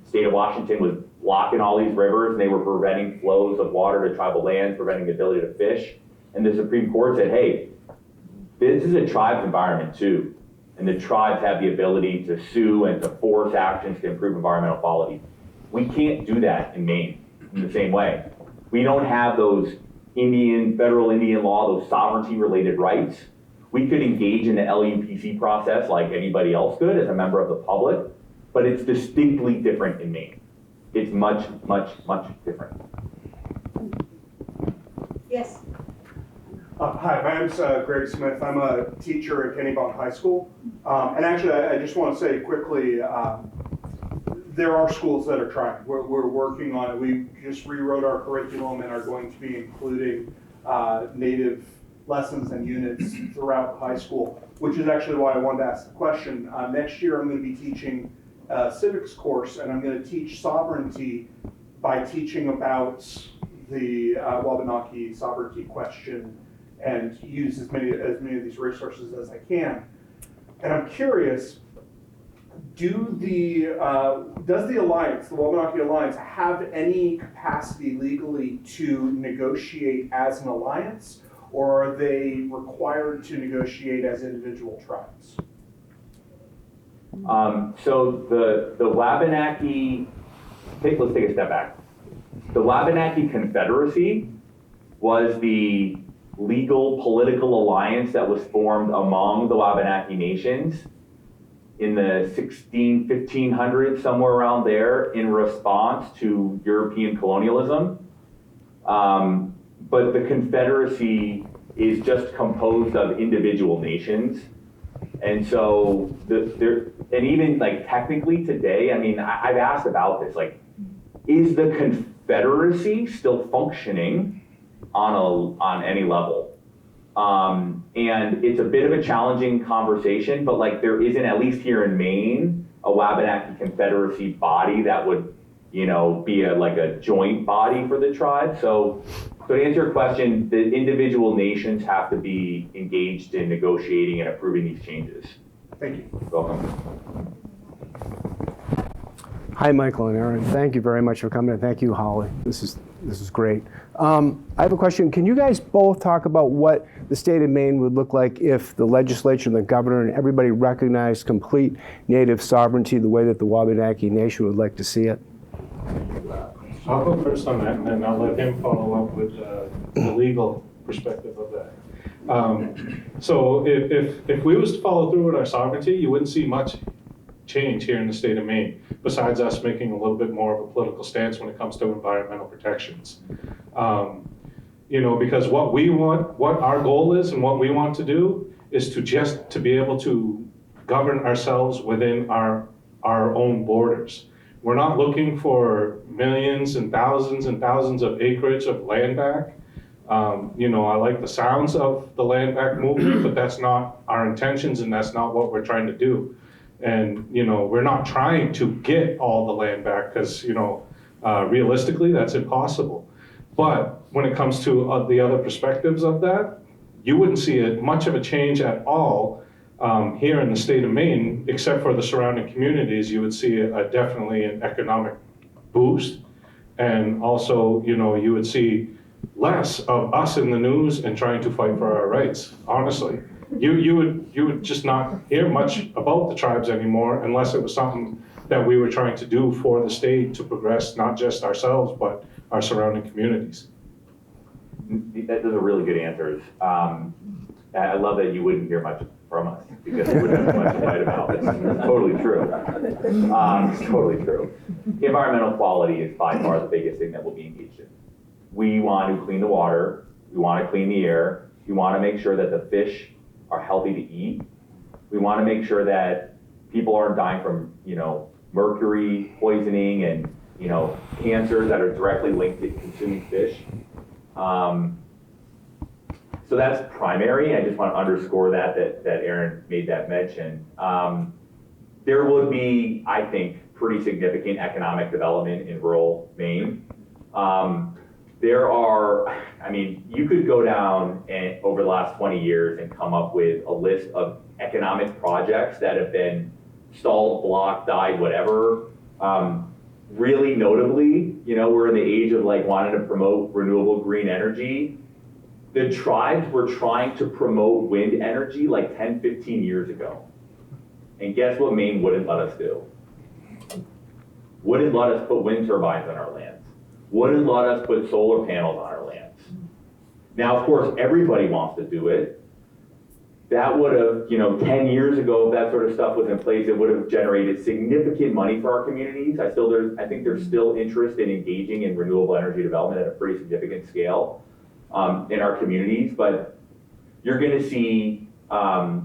State of Washington was blocking all these rivers and they were preventing flows of water to tribal lands, preventing the ability to fish. And the Supreme Court said, hey, this is a tribe's environment too. And the tribes have the ability to sue and to force actions to improve environmental quality. We can't do that in Maine in the same way. We don't have those federal Indian law, those sovereignty related rights. We could engage in the LUPC process like anybody else could as a member of the public, but it's distinctly different in Maine. It's much, much, much different. Yes. Hi, my name's Greg Smith. I'm a teacher at Kennebunk High School. And actually, I just want to say quickly, there are schools that are trying. We're working on it. We just rewrote our curriculum and are going to be including Native lessons and units throughout high school, which is actually why I wanted to ask the question. Next year, I'm going to be teaching a civics course, and I'm going to teach sovereignty by teaching about the Wabanaki sovereignty question and use as many of these resources as I can. And I'm curious, does the Alliance, the Wabanaki Alliance, have any capacity legally to negotiate as an alliance, or are they required to negotiate as individual tribes? So the Wabanaki, let's take a step back. The Wabanaki Confederacy was the legal political alliance that was formed among the Wabanaki nations in the 1500s, somewhere around there, in response to European colonialism. But the Confederacy is just composed of individual nations. And so, and even like technically today, I mean, I've asked about this, like, is the Confederacy still functioning on any level? And it's a bit of a challenging conversation, but like there isn't, at least here in Maine, a Wabanaki Confederacy body that would, be like a joint body for the tribe. So to answer your question, the individual nations have to be engaged in negotiating and approving these changes. Thank you. Welcome. Hi, Michael and Aaron. Thank you very much for coming, and thank you, Holly. This is great. I have a question. Can you guys both talk about what the state of Maine would look like if the legislature and the governor and everybody recognized complete native sovereignty the way that the Wabanaki Nation would like to see it? I'll go first on that, and then I'll let him follow up with the legal perspective of that. So if we was to follow through with our sovereignty, you wouldn't see much change here in the state of Maine, besides us making a little bit more of a political stance when it comes to environmental protections. Because what our goal is and what we want to do is to be able to govern ourselves within our own borders. We're not looking for millions and thousands of acreage of land back. I like the sounds of the land back movement, but that's not our intentions and that's not what we're trying to do. And, we're not trying to get all the land back because, realistically, that's impossible. But when it comes to the other perspectives of that, you wouldn't see much of a change at all here in the state of Maine, except for the surrounding communities. You would see definitely an economic boost. And also, you would see less of us in the news and trying to fight for our rights, honestly. You would just not hear much about the tribes anymore unless it was something that we were trying to do for the state to progress, not just ourselves, but our surrounding communities. Those are really good answers. I love that you wouldn't hear much from us because we wouldn't have much to fight about. It's totally true. Totally true. Environmental quality is by far the biggest thing that we'll be engaged in. We want to clean the water. We want to clean the air. We want to make sure that the fish are healthy to eat. We want to make sure that people aren't dying from, mercury poisoning and, cancers that are directly linked to consuming fish. So that's primary. I just want to underscore that Aaron made that mention. There would be, I think, pretty significant economic development in rural Maine. You could go down and over the last 20 years and come up with a list of economic projects that have been stalled, blocked, died, whatever. Really notably, we're in the age of wanting to promote renewable green energy. The tribes were trying to promote wind energy 10, 15 years ago. And guess what Maine wouldn't let us do? Wouldn't let us put wind turbines on our lands. Wouldn't let us put solar panels on our lands. Now, of course, everybody wants to do it. That would have, 10 years ago, if that sort of stuff was in place, it would have generated significant money for our communities. I think there's still interest in engaging in renewable energy development at a pretty significant scale in our communities. But you're going to see,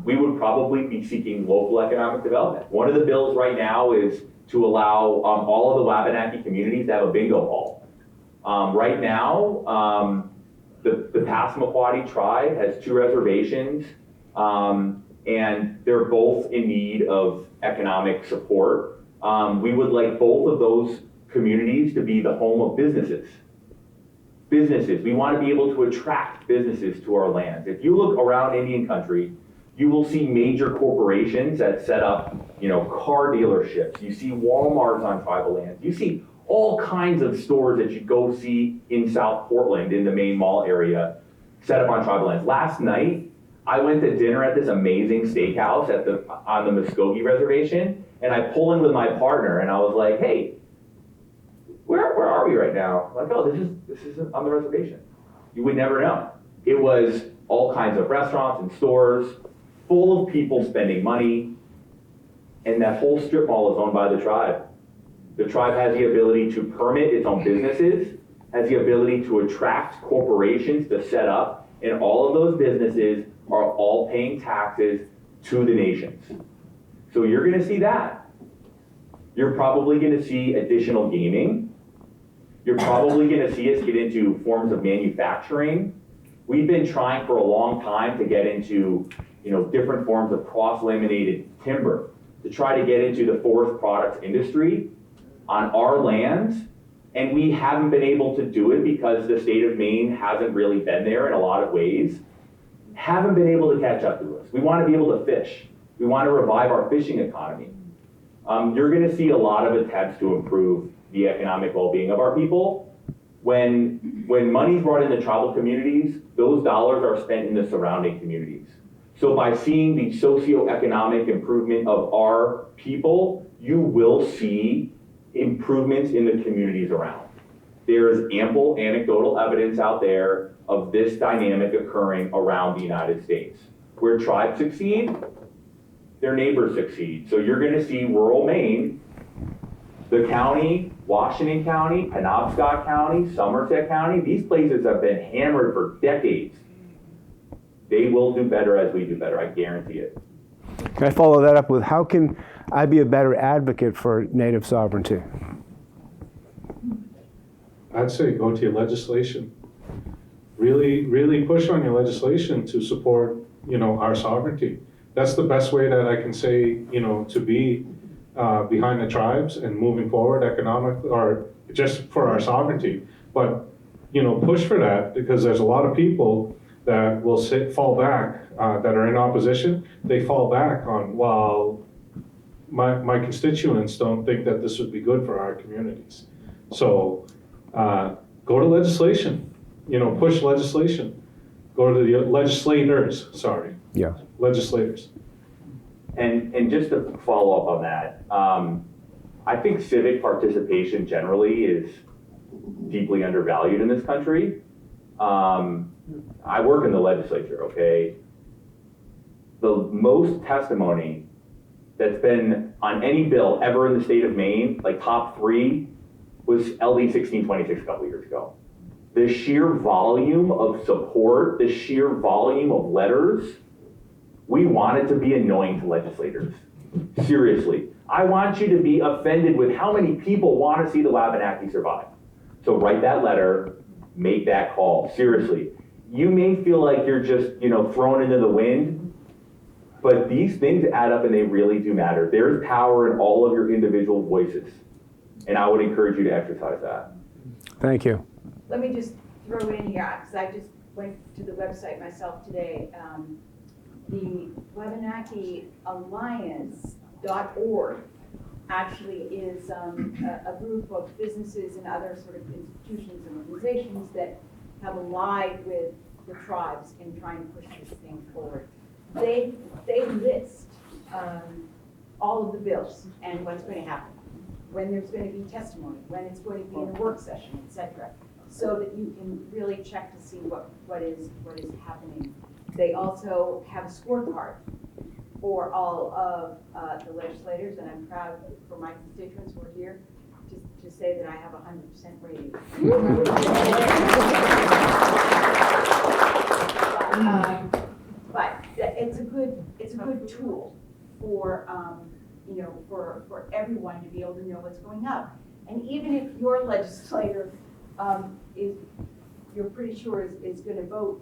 we would probably be seeking local economic development. One of the bills right now is to allow all of the Wabanaki communities to have a bingo hall. Right now, the Passamaquoddy tribe has 2 reservations, and they're both in need of economic support. We would like both of those communities to be the home of businesses. We want to be able to attract businesses to our lands. If you look around Indian country, you will see major corporations that set up, car dealerships. You see Walmarts on tribal lands. You see all kinds of stores that you go see in South Portland, in the Maine Mall area, set up on tribal lands. Last night, I went to dinner at this amazing steakhouse on the Muskogee Reservation, and I pull in with my partner, and I was like, hey, where are we right now? Like, oh, this is on the reservation. You would never know. It was all kinds of restaurants and stores full of people spending money, and that whole strip mall is owned by the tribe. The tribe has the ability to permit its own businesses, has the ability to attract corporations to set up, and all of those businesses are all paying taxes to the nations. So you're gonna see that. You're probably gonna see additional gaming. You're probably gonna see us get into forms of manufacturing. We've been trying for a long time to get into, different forms of cross-laminated timber, to try to get into the forest products industry on our lands, and we haven't been able to do it because the state of Maine hasn't really been there in a lot of ways. Haven't been able to catch up to us. We want to be able to fish. We want to revive our fishing economy. You're going to see a lot of attempts to improve the economic well-being of our people. When money's brought into tribal communities, those dollars are spent in the surrounding communities. So by seeing the socioeconomic improvement of our people, you will see improvements in the communities around. There is ample anecdotal evidence out there of this dynamic occurring around the United States. Where tribes succeed, their neighbors succeed. So you're gonna see rural Maine, the county, Washington County, Penobscot County, Somerset County, these places have been hammered for decades. They will do better as we do better, I guarantee it. Can I follow that up with how can I be a better advocate for Native sovereignty? I'd say go to your legislation. Really, really push on your legislation to support, our sovereignty. That's the best way that I can say, to be behind the tribes and moving forward economically, or just for our sovereignty. But, push for that, because there's a lot of people that will fall back, that are in opposition. They fall back on, well, my constituents don't think that this would be good for our communities. So go to legislation, push legislation. Go to the legislators, sorry. Yeah. Legislators. And just to follow up on that, I think civic participation generally is deeply undervalued in this country. I work in the legislature, okay? The most testimony that's been on any bill ever in the state of Maine, like top 3, was LD 1626 a couple years ago. The sheer volume of support, the sheer volume of letters, we want it to be annoying to legislators. Seriously. I want you to be offended with how many people want to see the Wabanaki survive. So write that letter, make that call, seriously. You may feel like you're just, thrown into the wind, but these things add up and they really do matter. There's power in all of your individual voices, and I would encourage you to exercise that. Thank you. Let me just throw in here, because I just went to the website myself today. The Wabanaki Alliance.org actually is a group of businesses and other sort of institutions and organizations that have allied with the tribes in trying to push this thing forward. They list all of the bills and what's going to happen, when there's going to be testimony, when it's going to be in a work session, etc., so that you can really check to see what is happening. They also have a scorecard for all of the legislators, and I'm proud for my constituents who are here to say that I have 100% rating. But it's a good tool for for everyone to be able to know what's going on. And even if your legislator you're pretty sure is going to vote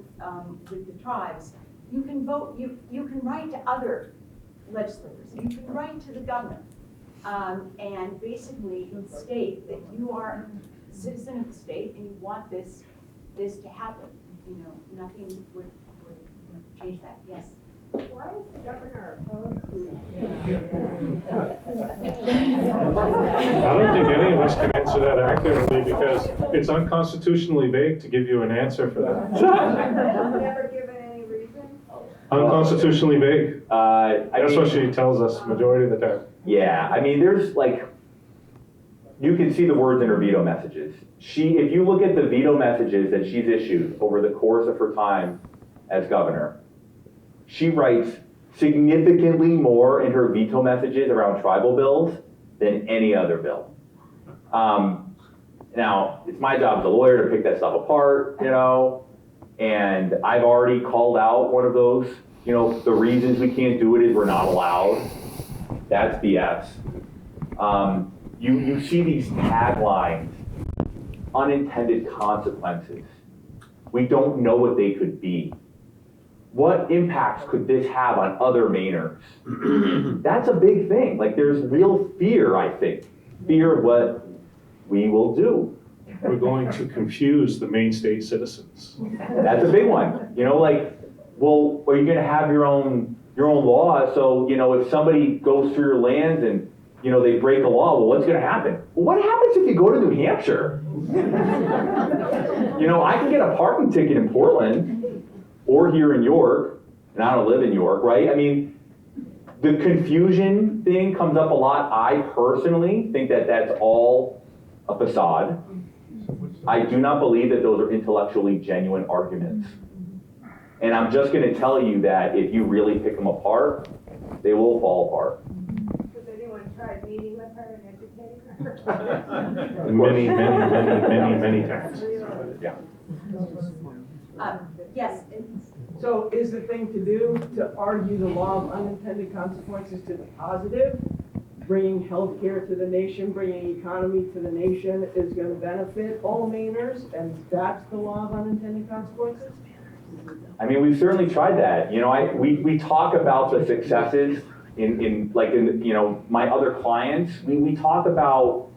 with the tribes, you can vote. You can write to other legislators. You can write to the governor, and basically state that you are a citizen of the state and you want this to happen. Nothing would change that. Yes. Why is the governor opposed to I don't think any of us can answer that accurately because it's unconstitutionally vague to give you an answer for that. Never given any reason? Unconstitutionally vague. That's what she tells us majority of the time. Yeah, I mean, there's like, you can see the words in her veto messages. If you look at the veto messages that she's issued over the course of her time as governor, she writes significantly more in her veto messages around tribal bills than any other bill. Now, it's my job as a lawyer to pick that stuff apart, you know, and I've already called out one of those, you know, the reasons we can't do it is we're not allowed. That's BS. You see these taglines, unintended consequences. We don't know what they could be. What impacts could this have on other Mainers? That's a big thing. Like, there's real fear, I think. Fear of what we will do. We're going to confuse the Maine state citizens. That's a big one. You know, like, well, are you gonna have your own law? So, you know, if somebody goes through your lands and, you know, they break a law, well, what's gonna happen? Well, what happens if you go to New Hampshire? You know, I can get a parking ticket in Portland or here in York, and I don't live in York, right? I mean, the confusion thing comes up a lot. I personally think that that's all a facade. I do not believe that those are intellectually genuine arguments. And I'm just gonna tell you that if you really pick them apart, they will fall apart. Has anyone tried meeting with her and educating her? Many times. Yeah. Yes, So is the thing to do to argue the law of unintended consequences to the positive? Bringing healthcare to the nation, bringing economy to the nation is going to benefit all Mainers, and that's the law of unintended consequences? I mean, we've certainly tried that. You know, we talk about the successes in you know, my other clients. We talk about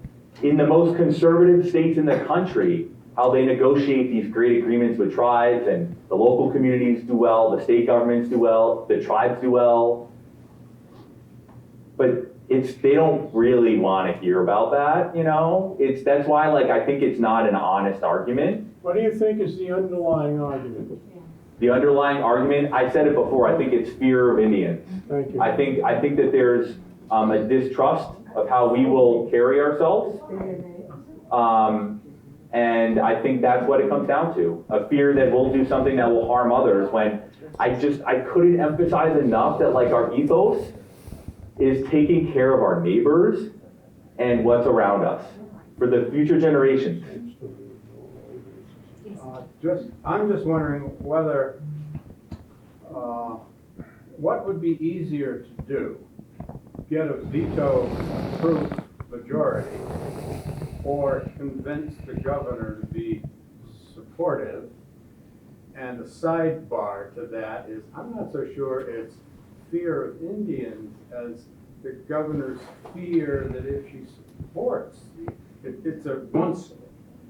in the most conservative states in the country, how they negotiate these great agreements with tribes, and the local communities do well, the state governments do well, the tribes do well. But they don't really want to hear about that, you know? That's why, like, I think it's not an honest argument. What do you think is the underlying argument? The underlying argument, I said it before, I think it's fear of Indians. Thank you. I think that there's a distrust of how we will carry ourselves. And I think that's what it comes down to. A fear that we'll do something that will harm others, when I couldn't emphasize enough that, like, our ethos is taking care of our neighbors and what's around us for the future generations. I'm just wondering whether, what would be easier to do? Get a veto-proof majority, or convince the governor to be supportive? And the sidebar to that is, I'm not so sure it's fear of Indians as the governor's fear that if she supports,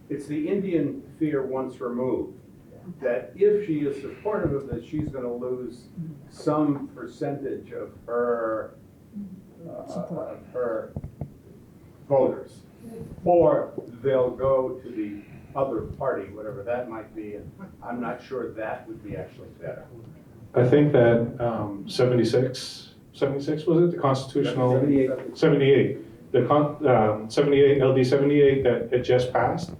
it's the Indian fear once removed, that if she is supportive of this, she's going to lose some percentage of her voters, or they'll go to the other party, whatever that might be, and I'm not sure that would be actually better. I think that 76 was it? The constitutional? 78. The 78, LD 78 that had just passed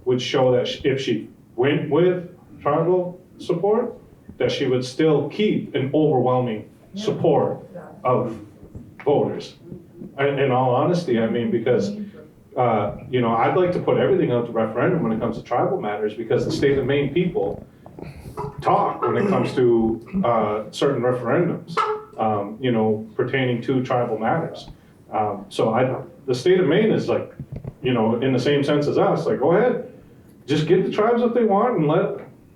would show that if she went with tribal support, that she would still keep an overwhelming support of voters. In all honesty, I mean, because you know, I'd like to put everything out to referendum when it comes to tribal matters, because the state of Maine people talk when it comes to certain referendums, you know, pertaining to tribal matters. So the state of Maine is like, you know, in the same sense as us, like, go ahead, just give the tribes what they want and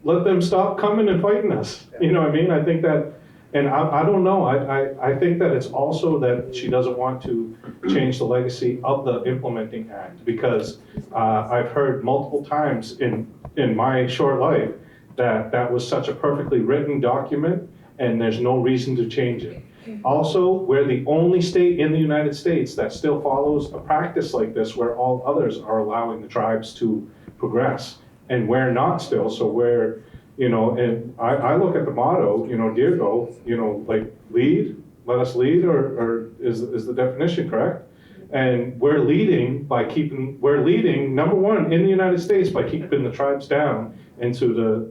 let them stop coming and fighting us. You know what I mean? I think that, and I don't know, I think that it's also that she doesn't want to change the legacy of the implementing act, because I've heard multiple times in my short life that was such a perfectly written document and there's no reason to change it. Also, we're the only state in the United States that still follows a practice like this, where all others are allowing the tribes to progress, and we're not still. So we're, You know, and I look at the motto, you know, dear goal, you know, like lead, let us lead, or is the definition correct? And we're leading, number one, in the United States by keeping the tribes down into the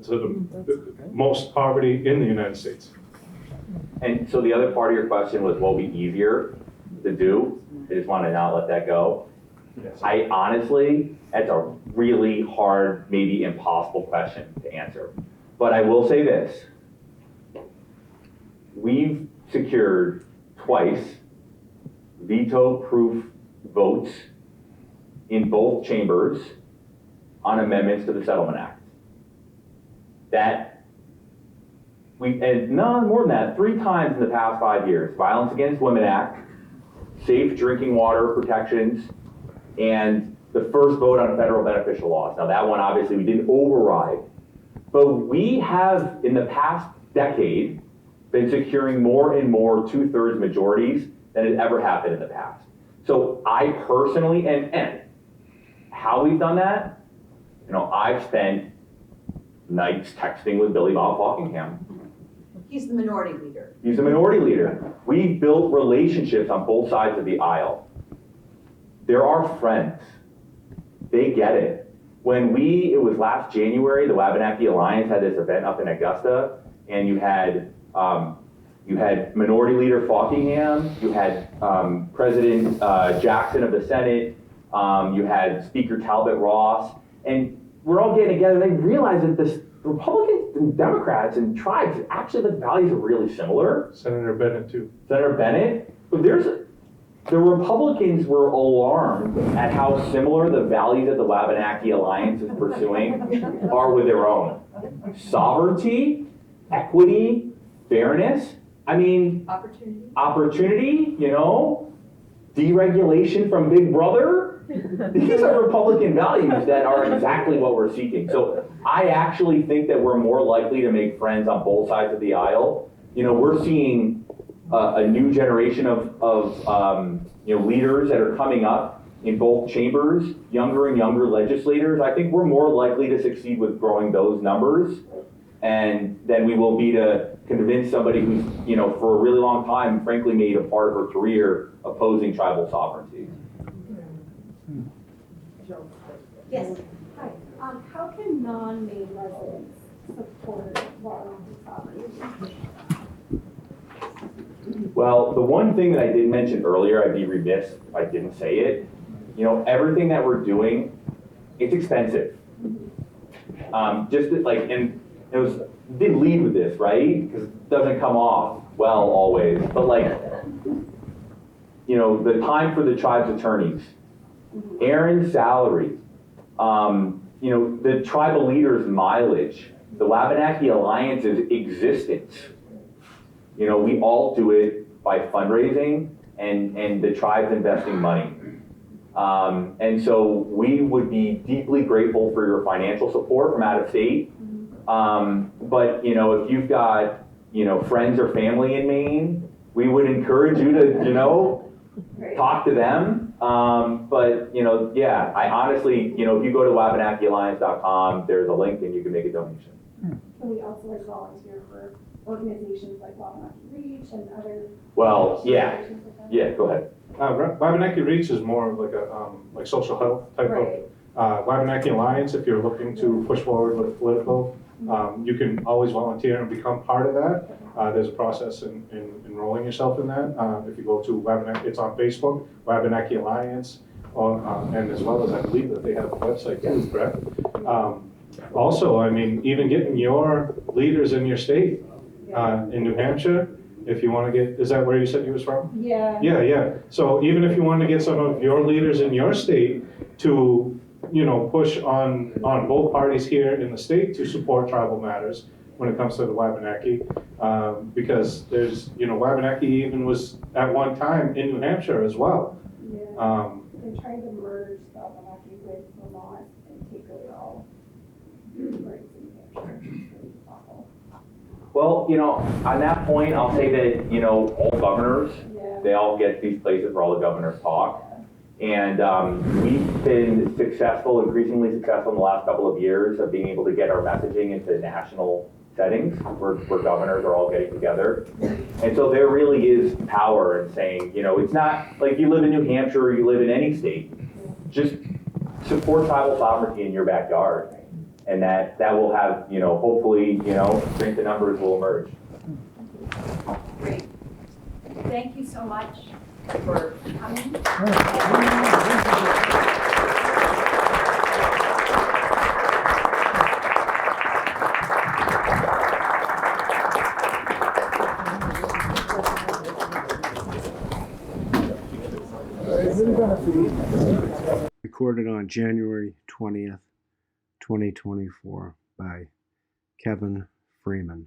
most poverty in the United States. And so the other part of your question was, what will be easier to do? I just want to not let that go. Yes. I honestly, that's a really hard, maybe impossible question to answer. But I will say this. We've secured twice veto-proof votes in both chambers on amendments to the Settlement Act. And no more than that, 3 times in the past 5 years. Violence Against Women Act, Safe Drinking Water Protections, and the first vote on federal beneficial laws. Now that one, obviously, we didn't override. But we have, in the past decade, been securing more and more 2/3 majorities than has ever happened in the past. So I personally, and how we've done that, you know, I've spent nights texting with Billy Bob Falkingham. He's the minority leader. He's the minority leader. We've built relationships on both sides of the aisle. They're our friends. They get it. When it was last January, the Wabanaki Alliance had this event up in Augusta, and you had Minority Leader Falkingham, you had President Jackson of the Senate, you had Speaker Talbot Ross, and we're all getting together. They realized that the Republicans and Democrats and tribes, actually the values are really similar. Senator Bennett too. Senator Bennett, but the Republicans were alarmed at how similar the values that the Wabanaki Alliance is pursuing are with their own. Sovereignty, equity, fairness, I mean, opportunity, you know, deregulation from Big Brother. These are Republican values that are exactly what we're seeking. So I actually think that we're more likely to make friends on both sides of the aisle. You know, we're seeing a new generation of leaders that are coming up in both chambers, younger and younger legislators. I think we're more likely to succeed with growing those numbers and than we will be to convince somebody who's, you know, for a really long time, frankly, made a part of her career opposing tribal sovereignty. Yes. Hi. How can non-Maine residents support Wabanaki sovereignty? Well, the one thing that I didn't mention earlier, I'd be remiss if I didn't say it. You know, everything that we're doing, it's expensive. And it didn't lead with this, right? Because it doesn't come off well always. But you know, the time for the tribe's attorneys, Aaron's salary, you know, the tribal leaders' mileage, the Wabanaki Alliance's existence. You know, we all do it by fundraising and the tribe's investing money. And so we would be deeply grateful for your financial support from out of state. But, you know, if you've got, you know, friends or family in Maine, we would encourage you to, you know, talk to them. But, you know, yeah, I honestly, you know, if you go to WabanakiAlliance.com, there's a link and you can make a donation. Can we also volunteer for organizations like Wabanaki Reach and other? Well, yeah, go ahead. Wabanaki Reach is more like a like social health type of Wabanaki Alliance. If you're looking to push forward with political, you can always volunteer and become part of that. There's a process in enrolling yourself in that. If you go to Wabanaki, it's on Facebook, Wabanaki Alliance, and as well as I believe that they have a website too, correct? Also, I mean, even getting your leaders in your state, in New Hampshire, if you want to get, is that where you said you was from? Yeah. Yeah. So even if you want to get some of your leaders in your state to, you know, push on both parties here in the state to support tribal matters when it comes to the Wabanaki, because there's, you know, Wabanaki even was at one time in New Hampshire as well. Yeah. They're trying to merge the Wabanaki with Vermont and take over all rights in New Hampshire. It's awful. Well, you know, on that point, I'll say that, you know, all governors, they all get these places where all the governors talk. And we've been successful, increasingly successful in the last couple of years of being able to get our messaging into national settings where governors are all getting together. And so there really is power in saying, you know, it's not like you live in New Hampshire or you live in any state. Just support tribal sovereignty in your backyard. And that will have, you know, hopefully, you know, strength in numbers will emerge. Great. Thank you so much for coming. Recorded on January 20th, 2024 by Kevin Freeman.